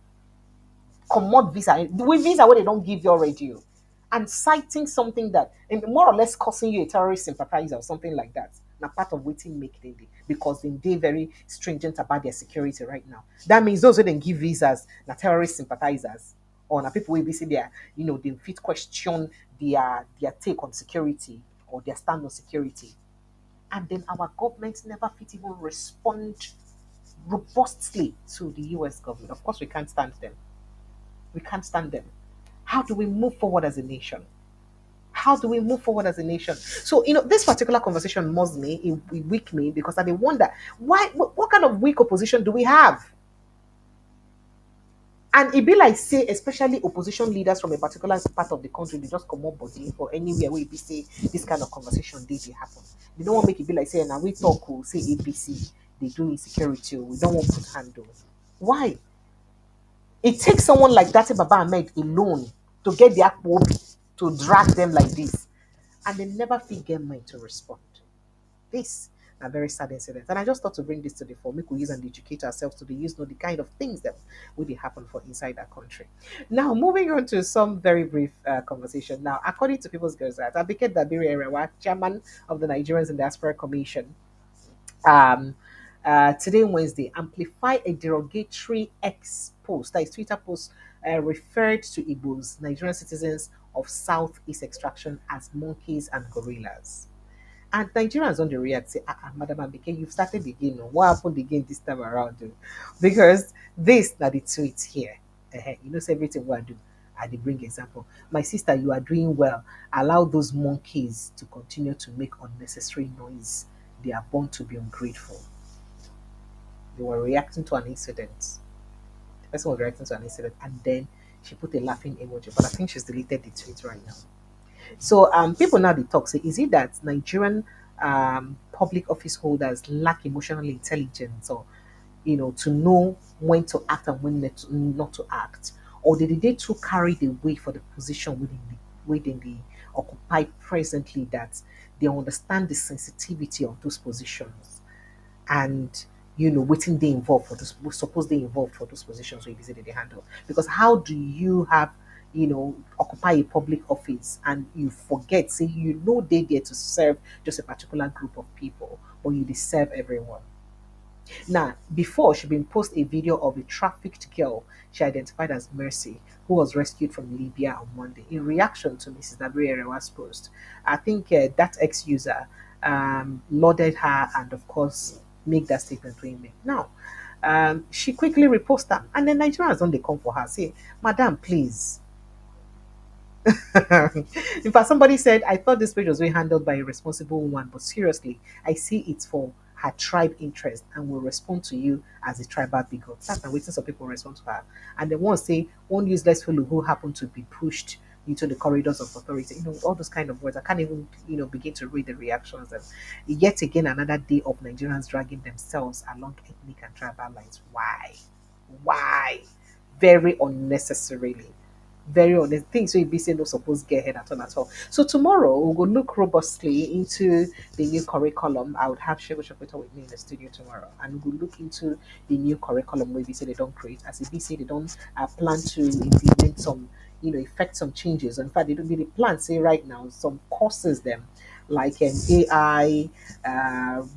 commot visa with visa where they don't give you already, and citing something that more or less causing you a terrorist sympathizer or something like that. Now part of waiting make them because they very stringent about their security right now. That means those who then give visas na terrorist sympathizers or na people will be say their they fit question their take on security or their stand on security. And then our government never fit even respond robustly to the US government. Of course, we can't stand them. We can't stand them. How do we move forward as a nation? How do we move forward as a nation? So, this particular conversation moves me, it weak me, because I wonder, what kind of weak opposition do we have? And it be like, say, especially opposition leaders from a particular part of the country, they just come up body or anywhere where it be say this kind of conversation they happen. They don't want to make it be like, say, now we talk, say APC, they do insecurity, we don't want to put handles. Why? It takes someone like Datti Baba-Ahmed alone to get the Akwobi to drag them like this. And they never feel get mind to respond. This a very sad incident. And I just thought to bring this to the fore. We could use and educate ourselves to know the kind of things that would happen for inside our country. Now, moving on to some very brief conversation. Now, according to People's Gazette, Abike Dabiri Erewa, chairman of the Nigerians in Diaspora Commission, um, today Wednesday, amplify a derogatory X post, that is Twitter post, referred to Igbos, Nigerian citizens of Southeast extraction, as monkeys and gorillas. And Nigerians don't react, say, Madam Abike, you've started again. What happened again this time around? Because this, now the tweet here. You know, everything what I do. I did bring example. My sister, you are doing well. Allow those monkeys to continue to make unnecessary noise. They are born to be ungrateful. They were reacting to an incident. The person was reacting to an incident, and then she put a laughing emoji. But I think she's deleted the tweet right now. So people now they talk say, is it that Nigerian public office holders lack emotional intelligence, or to know when to act and when not to act, or did they too carried away for the position within the occupy presently, that they understand the sensitivity of those positions, and waiting they involved for those, suppose they involved for those positions where visited they handle? Because how do you have occupy a public office and you forget, say, they there to serve just a particular group of people, or you serve everyone? Now, before, she been post a video of a trafficked girl she identified as Mercy, who was rescued from Libya on Monday. In reaction to Mrs. Nabrierewa's post, I think that ex-user lauded her and, of course, make that statement to him. Now, she quickly reposted that, and then Nigerians don't they come for her, say, Madam, please. In fact, somebody said, I thought this page was being handled by a responsible woman, but seriously, I see it's for her tribe interest and will respond to you as a tribal bigot. That's why waiting some people respond to her. And they won't say, one useless fellow who happened to be pushed into the corridors of authority. All those kind of words. I can't even, begin to read the reactions. And yet again, another day of Nigerians dragging themselves along ethnic and tribal lines. Why? Very unnecessarily. very honest things. So it be say no supposed get ahead at all at all. So tomorrow we'll go look robustly into the new curriculum. I would have Shego Shopeta with me in the studio tomorrow, and we'll look into the new curriculum where we say they don't create, as it be say they don't plan to implement some, effect some changes. In fact, they don't really plan say right now some courses them like AI,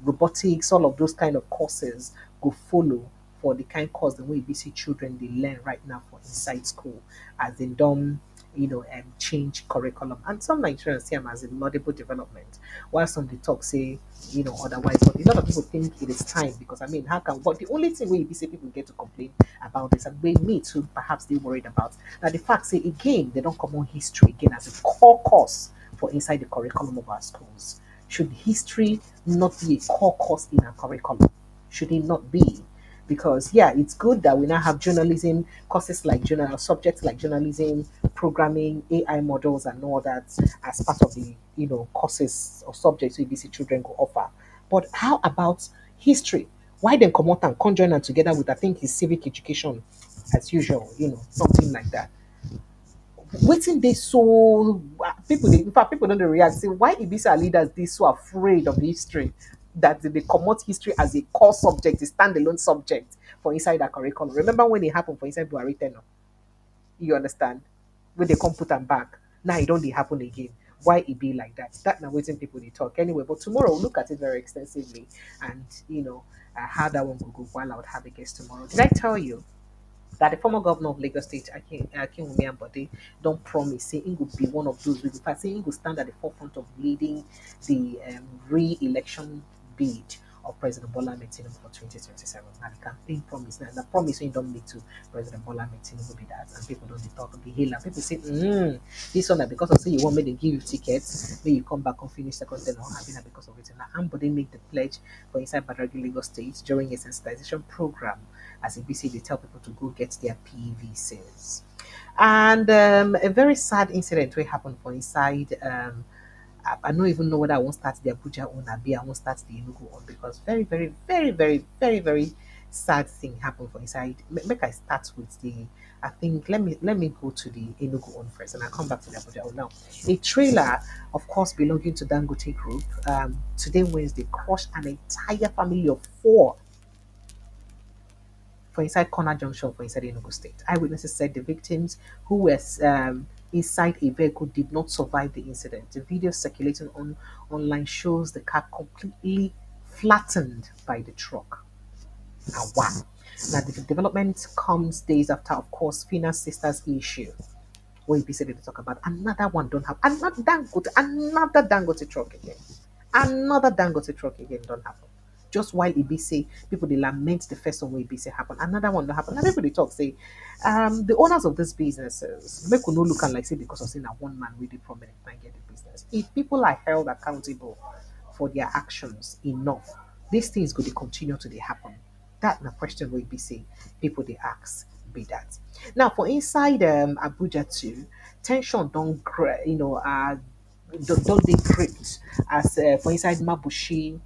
robotics, all of those kind of courses go follow for the kind course the way BC children they learn right now for inside school as they don't change curriculum. And some Nigerians see them as a laudable development, while some they talk say, otherwise. But a lot of people think it is time because I mean, how can? But the only thing we say people get to complain about this, and we me too, perhaps they worried about now the fact say again they don't come on history again as a core course for inside the curriculum of our schools. Should history not be a core course in our curriculum? Should it not be? Because yeah, it's good that we now have journalism courses like journal subjects like journalism, programming, AI models, and all that as part of the courses or subjects we BC children could offer. But how about history? Why then come out and conjoin them together with I think is civic education as usual, something like that. Waiting they so people in fact people don't react say why Ibisa leaders they so afraid of history that they commot history as a core subject, a standalone subject for inside that curriculum. Remember when it happened for inside Buhari tenure? You understand? When they come put them back, now it don't dey happen again. Why it be like that? That now waiting people they talk anyway. But tomorrow we'll look at it very extensively and how that one will go while I would have a guest tomorrow. Did I tell you that the former governor of Lagos State, Akinwumi Ambode, don't promise say he will be one of those with say he will stand at the forefront of leading the re-election bid of President Bola Ahmed Tinubu for 2027. Now the campaign promise, now the promise we don't make to President Bola Ahmed Tinubu be that, and people don't dey talk of the hail, and people say, this one na because of say you want me to give you tickets, may you come back and finish second term, or having that because of it. Now Ambode make the pledge for inside Badagry Lagos State during a sensitization program as ABC they tell people to go get their PVCs. And a very sad incident will happen for inside. I don't even know whether I won't start the Abuja one or I won't start the Enugu one because very, very, very, very, very, very sad thing happened for inside. Make I start with the. I think let me go to the Enugu one first, and I'll come back to the Abuja one now. A trailer, of course, belonging to Dangote Group, today Wednesday crushed an entire family of four for inside Corner Junction for inside Enugu State. Eyewitnesses said the victims who were inside a vehicle did not survive the incident. The video circulating online shows the car completely flattened by the truck. Now, wow. Now, the development comes days after, of course, Fina's sister's issue. Where he said to talk about another one don't have another Dangote truck again. Another Dangote truck again don't happen. Just while say people they lament the first one where say happen, another one don't happen. Now people they talk say, the owners of these businesses make no look and like say because of saying that one man really prominent can get the business. If people are held accountable for their actions enough, these things going to continue to happen. That na question will be say people they ask be that. Now for inside Abuja too, tension don't don't they crept as for inside Mabushi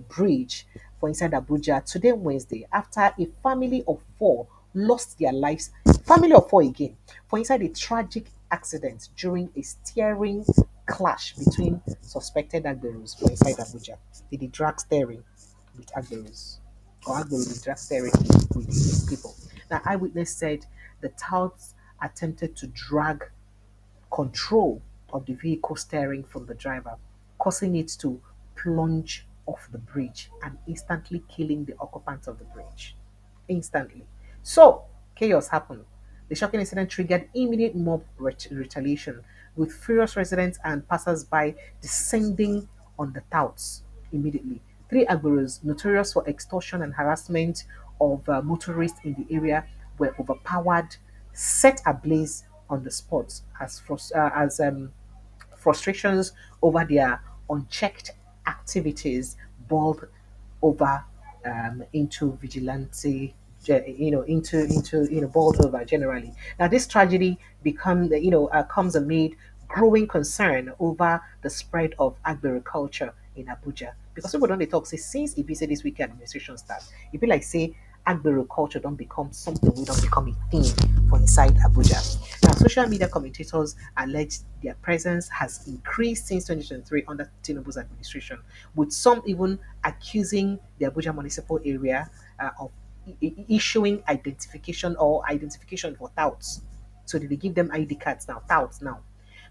bridge for inside Abuja today Wednesday after a family of four lost their lives. Family of four again for inside a tragic accident during a steering clash between suspected Agberos for inside Abuja. They drag steering with Agberos or Agbero with drag steering with the people. Now eyewitness said the touts attempted to drag control of the vehicle steering from the driver, causing it to plunge off the bridge and instantly killing the occupants of the bridge. Instantly. So, chaos happened. The shocking incident triggered immediate mob retaliation, with furious residents and passers-by descending on the touts immediately. Three Agberos, notorious for extortion and harassment of motorists in the area, were overpowered, set ablaze on the spot as frustrations over their unchecked activities boiled over into vigilante, boiled over generally. Now, this tragedy comes amid growing concern over the spread of agriculture in Abuja. Because people don't they talk say since it be say this weekend administration start, it be like say agriculture don't become something we don't become a thing for inside Abuja. Now social media commentators allege their presence has increased since 2023 under Tinubu's administration, with some even accusing the Abuja municipal area of issuing identification for touts. So they give them ID cards now, touts now.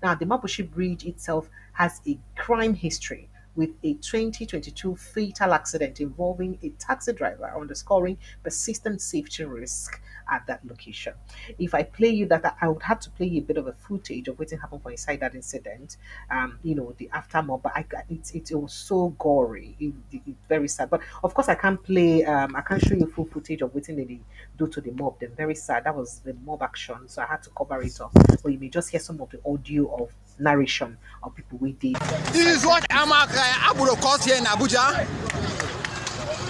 Now, the Mapushi Bridge itself has a crime history with a 2022 fatal accident involving a taxi driver, underscoring persistent safety risk at that location. If I play you that, I would have to play you a bit of a footage of what happened for inside that incident. The aftermath, but it was so gory, it's very sad. But of course, I can't play. I can't show you full footage of what they do to the mob. Then very sad. That was the mob action, so I had to cover it up. But you may just hear some of the audio of narration of people we did. This is what Amak Abuja caused here in Abuja.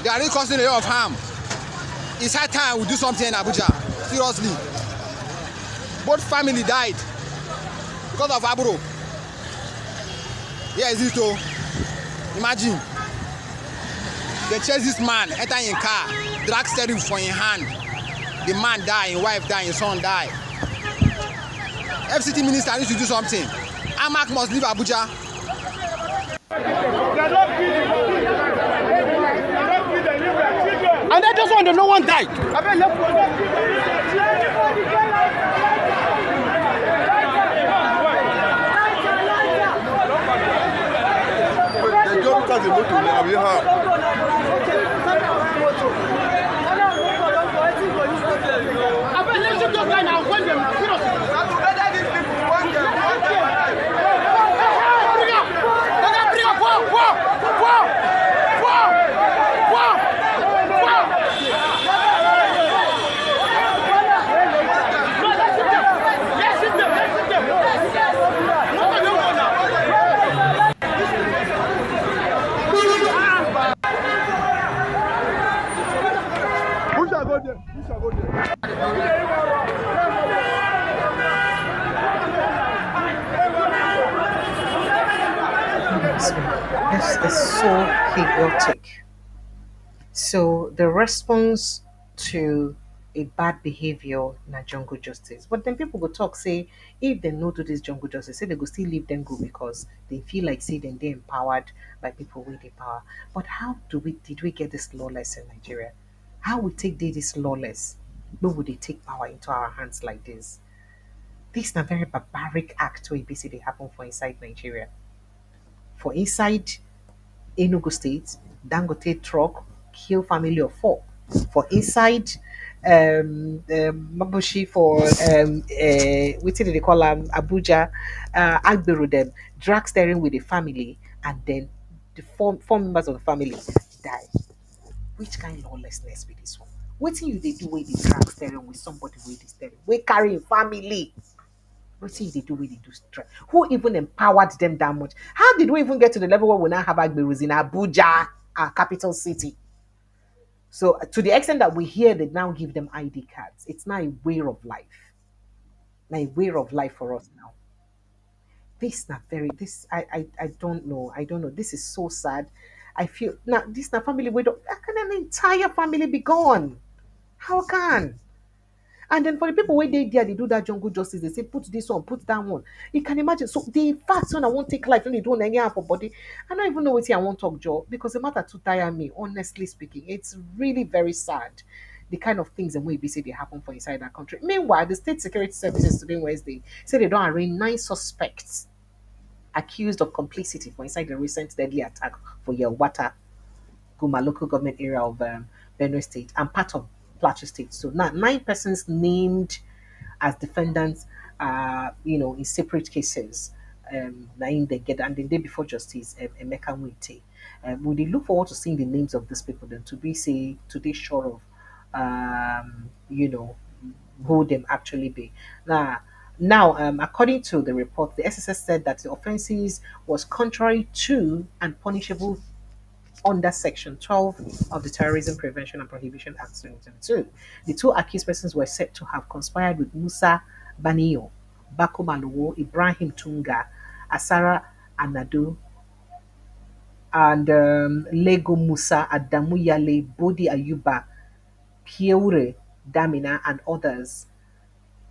They are really causing a lot of harm. It's high time we do something in Abuja. Seriously. Both family died because of Aburo. Here is it though. Imagine. They chase this man, enter in car, drag steering for in hand. The man die, his wife die, his son die. FCT minister needs to do something. Amak must leave Abuja. And I just want to know one died. This is so chaotic. So the response to a bad behavior na jungle justice. But then people go talk say if they no do this jungle justice, say they go still leave them go because they feel like say then they empowered by people with the power. But how did we get this lawless in Nigeria? How we take this lawless? No would they take power into our hands like this? This is a very barbaric act where basically happen for inside Nigeria. For inside Enugu State, Dangote truck kill family of four. For inside Mabushi for what did they call them? Abuja, Agberu them, drag steering with the family, and then the four members of the family die. Which kind of lawlessness be this one? What thing you they do with the drag steering with somebody with the steering? We carry family. What thing they do with the strike? Who even empowered them that much? How did we even get to the level where we now have Agberus in Abuja, our capital city? So to the extent that we hear they now give them ID cards, it's now a way of life. Now a way of life for us now. This not very this I don't know. I don't know. This is so sad. I feel now this not family we don't how can an entire family be gone? How can? And then for the people where they do that jungle justice, they say put this one, put that one. You can imagine. So the fact when I won't take life, when they don't any for body, I don't even know what I won't talk job because the matter to tire me, honestly speaking. It's really very sad. The kind of things and way we say they happen for inside that country. Meanwhile, the state security services today Wednesday say they don't arraign 9 suspects accused of complicity for inside the recent deadly attack for Yelwata Guma local government area of Benue State and part of Plateau State. So now 9 persons named as defendants, in separate cases. Naim they get and the day before justice, Emeka Nwite. We dey look forward to seeing the names of these people then to be say to be sure of, who them actually be. Now, according to the report, the SSS said that the offences was contrary to and punishable under Section 12 of the Terrorism Prevention and Prohibition Act 2022. The two accused persons were said to have conspired with Musa Baniyo, Bako Malowo, Ibrahim Tunga, Asara Anadu, and Lego Musa, Adamu Yale, Bodi Ayuba, Pieure Damina, and others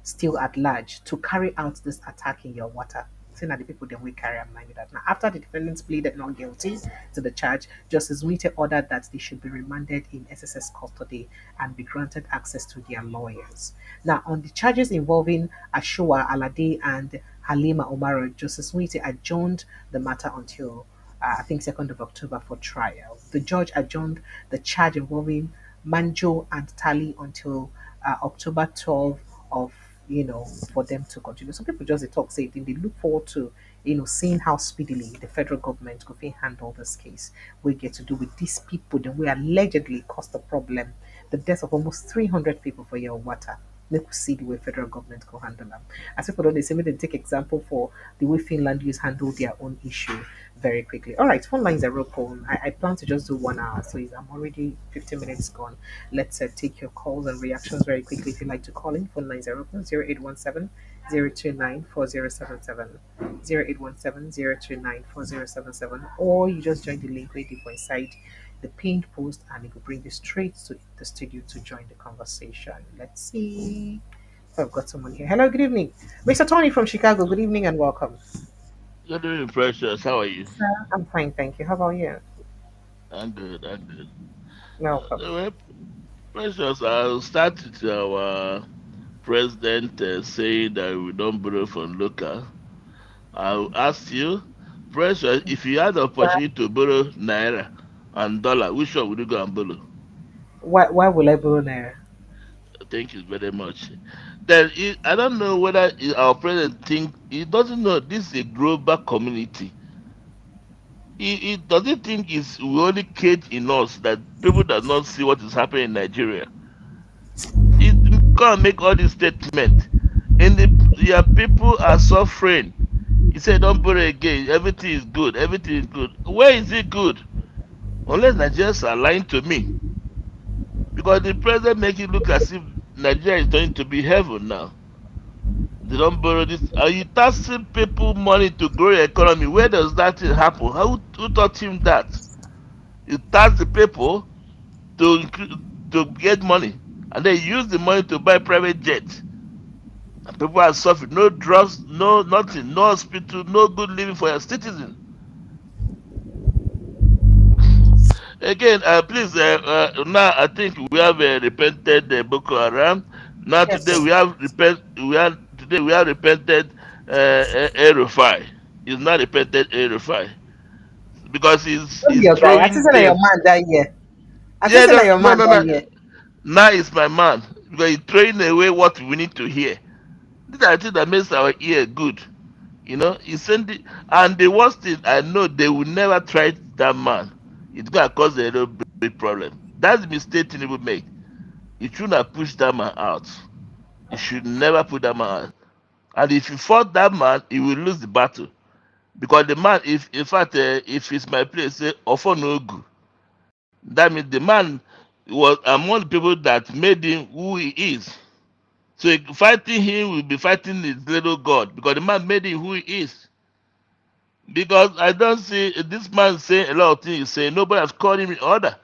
still at large to carry out this attack in your water. Saying that the people then will carry on mind that. Now, after the defendants pleaded not guilty to the charge, Justice Wite ordered that they should be remanded in SSS custody and be granted access to their lawyers. Now, on the charges involving Ashua Alade and Halima Omaro, Justice Wite adjourned the matter until I think 2nd of October for trial. The judge adjourned the charge involving Manjo and Tali until October 12 of for them to continue. Some people just they talk say they look forward to seeing how speedily the federal government could handle this case. We get to do with these people that we allegedly caused the problem, the death of almost 300 people for your water. Make we see the way federal government can handle them. As people don't they say, they take example for the way Finland use handle their own issue very quickly. All right, phone lines are open. I plan to just do 1 hour, so I'm already 15 minutes gone. Let's take your calls and reactions very quickly. If you'd like to call in, phone lines are open 0817 029 4077, 0817 029 4077, or you just join the link right there inside the pinned post and it will bring you straight to the studio to join the conversation. Let's see if I've got someone here. Hello, good evening. Mr. Tony from Chicago, good evening and welcome. Good evening, Precious. How are you? I'm fine, thank you. How about you? I'm good. I'm good. Welcome. Well, Precious, I'll start with our president saying that we don't borrow from local. I'll ask you, Precious, if you had the opportunity to borrow naira and dollar, which one would you go and borrow? Why will I borrow naira? Thank you very much. Then I don't know whether our president think he doesn't know this is a global community. He doesn't think it's we only cage in us that people does not see what is happening in Nigeria. He can't make all these statements. And your people are suffering. He said, don't borrow again. Everything is good. Everything is good. Where is it good? Unless Nigerians are lying to me. Because the president make it look as if Nigeria is going to be heaven now. They don't borrow this. Are you taxing people money to grow your economy? Where does that thing happen? Who taught him that? You tax the people to get money, and they use the money to buy private jets. And people are suffering. No drugs, no nothing, no hospital, no good living for your citizens. Again, please, now I think we have repented Boko Haram. Now Yes, today sir. we have repented Erufai. He's not repented Erufai because Don't be he's your guy. I think throwing say your the man that year. I think yeah say your no man no that no. year. Now is my man because he's throwing away what we need to hear. These are things that makes our ear good. He sent it, and the worst thing I know they will never try that man. It's gonna cause a little big problem. That's the mistake Tinubu make. You should not push that man out. You should never put that man out. And if you fought that man, you will lose the battle. Because the man, if in fact, if it's my place, say offer no good. That means the man was among the people that made him who he is. So fighting him will be fighting his little God because the man made him who he is. Because I don't see this man saying a lot of things. He's saying nobody has called him in order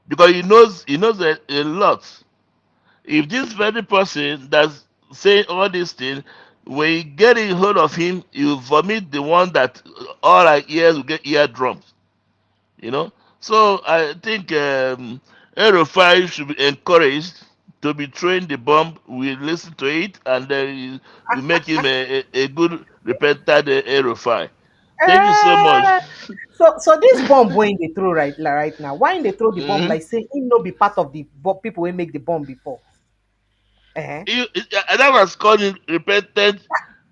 because he knows a lot. If this very person that's saying all these things, when you get in hold of him, you vomit the one that all our ears will get eardrums. You know. So I think Aerofire should be encouraged to be trained the bomb. We listen to it and then we make him a good repentant Aerofire. Thank you so much. Eh, so this bomb when they throw right now, why they throw the bomb Mhm. like say he no be part of the people who make the bomb before? Eh? That was called repentant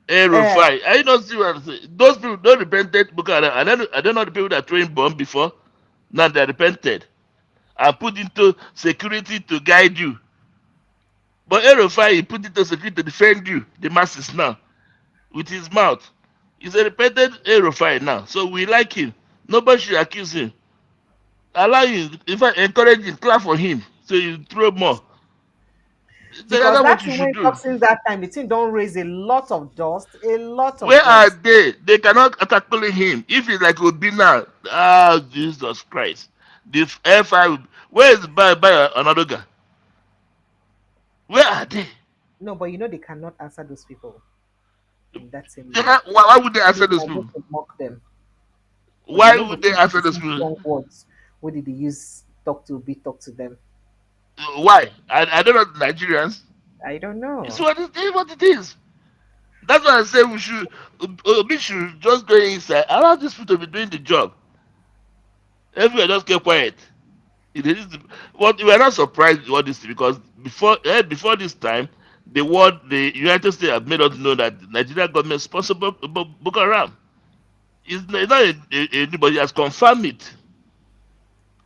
Eh, Aerofire. I don't see what I'm saying. Those people don't repented because I don't know the people that trained bomb before. Now they repented and put into security to guide you. But Aerofire, he put into security to defend you, the masses now, with his mouth. He's a repented Aerofire now. So we like him. Nobody should accuse him. Allow him, in fact, encourage him, clap for him. So you throw more. because That's what that you thing should when do. talk since that time, the thing don't raise a lot of dust, a lot of Where are dust. they? They cannot tackle him. If it's like Obi now, ah, Jesus Christ. The F5, where is by another guy? Where are they? No, but they cannot answer those people in that same They way. can't, why would they answer They those are people? going to mock them. But they Why no go would they take answer the those same people? strong words. What did they use talk to them? Why? I don't know the Nigerians. I don't It's know. what it is. That's why I say we should just go inside, allow these people to be doing the job. Everywhere just get quiet. It is, what we are not surprised with all this because before this time, the United States have made us know that the Nigerian government sponsored Boko Haram. It's not anybody has confirmed it,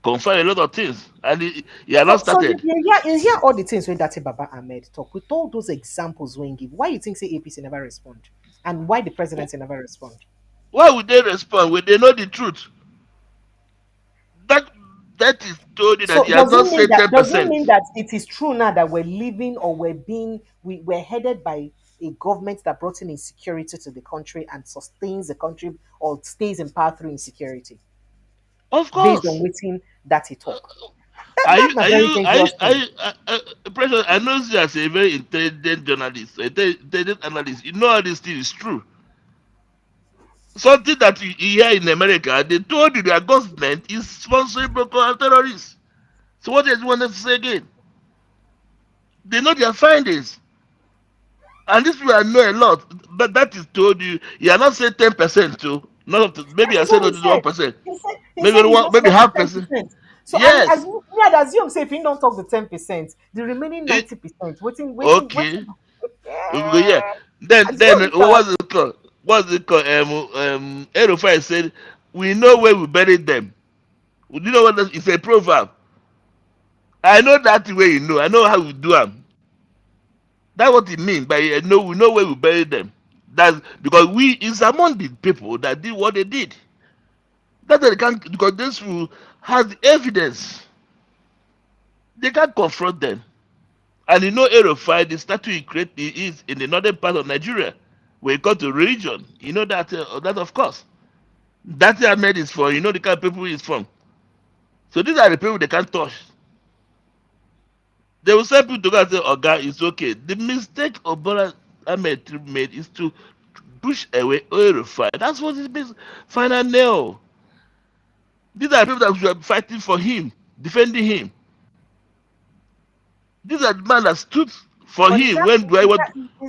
confirmed a lot of things, and he has not So started. you hear all the things when Datti Baba-Ahmed talk with all those examples when give. Why you think say APC never respond, and why the presidency never respond? Why would they respond when they know the truth? That that is told you that So he has not said ten does it percent. mean that it is true now that we're living or we're headed by a government that brought in insecurity to the country and sustains the country or stays in power through insecurity Of based on course. waiting that he talk? Are you That's a are very you are you, dangerous are thing. you Precious, I know you as a very intelligent journalist, intelligent analyst. You know all this thing is true. Something that you hear in America, they told you their government is sponsoring Boko Haram terrorists. So what do you want them to say again? They know their findings. And these people know a lot. But that is told you, you are not saying 10% too. Not up to, maybe I That's what said he only said. 1%. He said he's not Maybe talk the half ten percent. percent. So and as Yes. me I'd assume say if he don't talk the 10%, the remaining It, 90%, waiting. okay. Yeah. Then Assume that. what's it called? What's it called? Erufai said, we know where we buried them. Do you know what that is? It's a proverb. I know that way you know. I know how we do them. That's what it means by know we know where we buried them. That's because we is among the people that did what they did. That's why they can't, because this will has the evidence. They can't confront them. And Erufai, the statue he created is in the northern part of Nigeria. When you come to religion, you know that of course. Datti Ahmed is from, the kind of people he's from. So these are the people they can't touch. They will send people to go and say, oh God, it's okay. The mistake Obola Ahmed made is to push away Erufai. That's what it means. Final nail. These are people that were fighting for him, defending him. These are the man that stood for But him when do I want.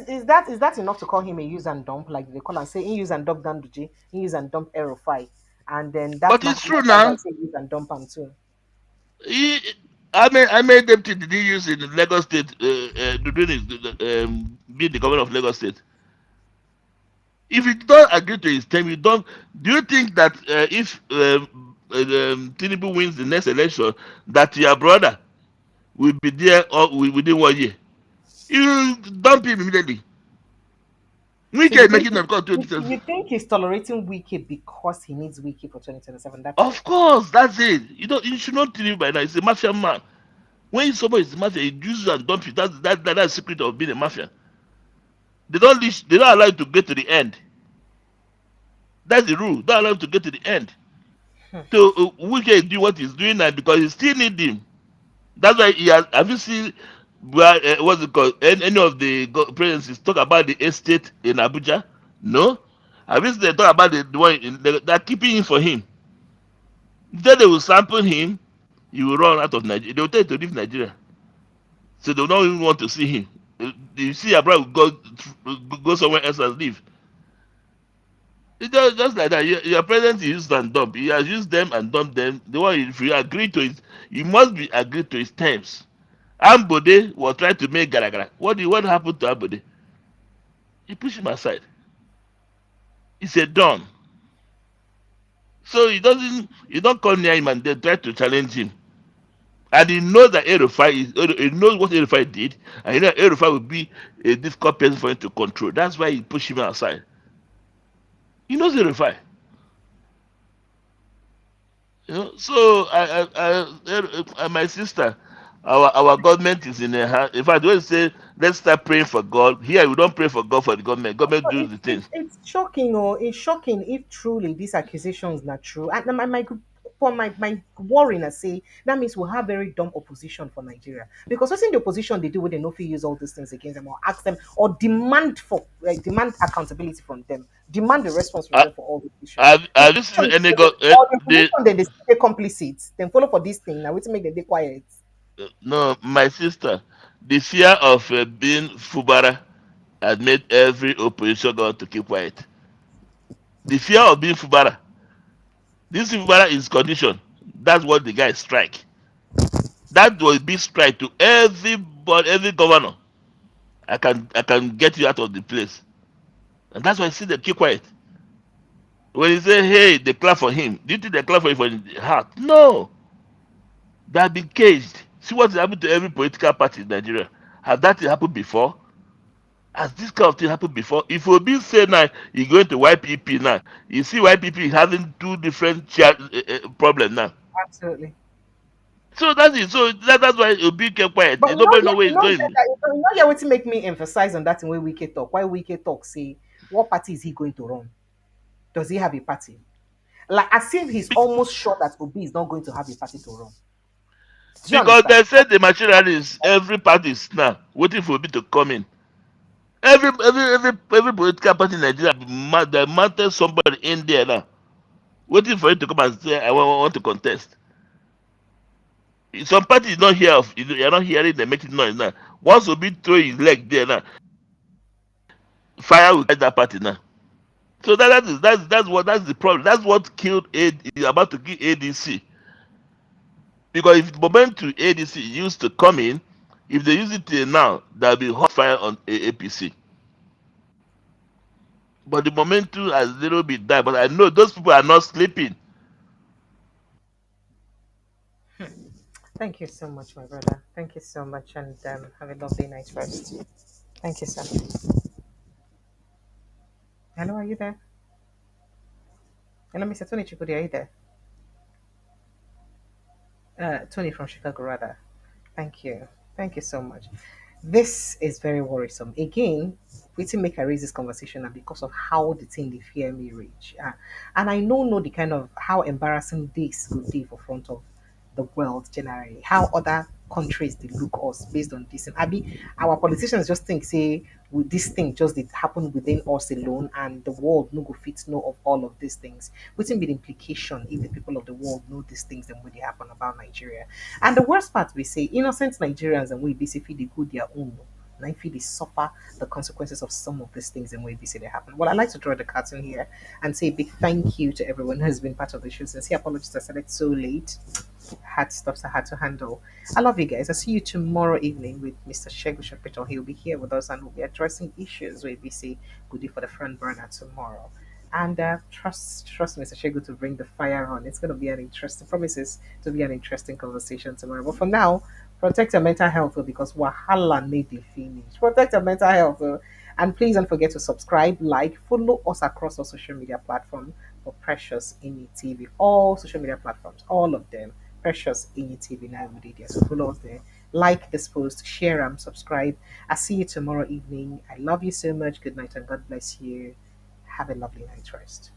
is that enough to call him a use and dump like they call and say in use and dump Danduji, in use and dump Erofai, and then that But man it's come true out by now. saying use and dump him too. He, I made them to did he use in Lagos State during his being the governor of Lagos State. If you don't agree to his term, you don't. Do you think that if Tinubu wins the next election, that your brother will be there or within 1 year? You dump him immediately. We So you can think making them come to you think he's tolerating Wiki because he needs Wiki for 2027? That's it. Of course, that's it. You should not Tinubu by now. He's a mafia man. When somebody is a mafia, he uses and dump it. That's the secret of being a mafia. They don't allow you to get to the end. That's the rule. Don't allow him to get to the end. So Wike is doing what he's doing now because he still need him. That's why he has. Have you seen what's it called? Any of the presidents talk about the estate in Abuja? No. Have you seen they talk about the one they're keeping him for him? Then they will sample him. He will run out of Nigeria. They will tell him to leave Nigeria. So they don't even want to see him. You see, Abraham go somewhere else and live. It's just like that. Your president used and dump. He has used them and dumped them. The one, if you agree to it, you must be agreed to his terms. Ambode was trying to make Garagara. What happened to Ambode? He pushed him aside. He said, done. So you don't come near him and then try to challenge him. And he knows that he knows what Erufai did, and he knows Erufai will be a difficult person for him to control. That's why he pushed him aside. He knows Erufai. So my sister, our government is in a hand. In fact, when you say let's start praying for God, here we don't pray for God for the government. Government But do the things. it's shocking, or it's shocking if truly these accusations not true. And my upon my worrying, I say that means we'll have very dumb opposition for Nigeria. Because what's in the opposition they do when they no feel use all these things against them or ask them or demand for demand accountability from them, demand the response from Uh, them for all these issues. The have you seen opposition any or the the opposition then they stay complicit, then follow for this thing. Now we to make them be quiet. no, my sister, the fear of being Fubara has made every opposition government to keep quiet. The fear of being Fubara. This Fubara is condition. That's what the guy strike. That was big strike to everybody, every governor. I can get you out of the place. And that's why I see them keep quiet. When he say, hey, they clap for him, do you think they clap for him for the heart? No. They have been caged. See what happened to every political party in Nigeria. Has that happened before? Has this kind of thing happened before? If Obi say now he's going to YPP now, you see YPP is having two different problems now. Absolutely. So that's it. So that's why Obi kept quiet. But Nobody know where he's going. you know yet what to make me emphasize on that in way Wike talk. Why Wike talk say what party is he going to run? Does he have a party? Like as if he's almost sure that Obi is not going to have a party to run. Do you Because understand? they said the machinery is every party is now waiting for Obi to come in. Every political party in Nigeria, they mounted somebody in there now, waiting for him to come and say, I want to contest. Some party is not here. You're not hearing them making noise now. Once Obi throw his leg there now, fire will catch that party now. So that's the problem. That's what killed is about to kill ADC. Because if the momentum ADC used to come in, if they use it till now, there'll be hot fire on APC. But the momentum has a little bit died. But I know those people are not sleeping. Thank you so much, my brother. Thank you so much, and have a lovely night first. Thank you, sir. Hello, are you there? Hello, Mr. Tony Chikudi, are you there? Tony from Chicago, rather. Thank you. Thank you so much. This is very worrisome. Again, we to make I raise this conversation and because of how the thing they fear me reach. And I know the kind of how embarrassing this could be for front of the world generally. How other countries they look us based on this. And Abi, our politicians just think say with this thing just did happen within us alone and the world no go fit know of all of these things. Wouldn't be the implication if the people of the world know these things then would they happen about Nigeria. And the worst part we say innocent Nigerians and we basically they go their own. And I feel they suffer the consequences of some of these things and where they say they happen. Well, I'd like to draw the curtain here and say a big thank you to everyone who has been part of the show. Since apologies I said it so late. Had stuff I had to handle. I love you guys. I'll see you tomorrow evening with Mr. Shegun Shapito. He'll be here with us and we'll be addressing issues where we say good day for the front burner tomorrow. And trust Mr. Shegu to bring the fire on. It's going to be an interesting, promises to be an interesting conversation tomorrow. But for now, protect your mental health because wahala need the finish. Protect your mental health. And please don't forget to subscribe, like, follow us across our social media platform for Precious Ini TV. All social media platforms, all of them. Precious Ini TV now with it. So follow us there. Like this post, share and subscribe. I'll see you tomorrow evening. I love you so much. Good night and God bless you. Have a lovely night rest.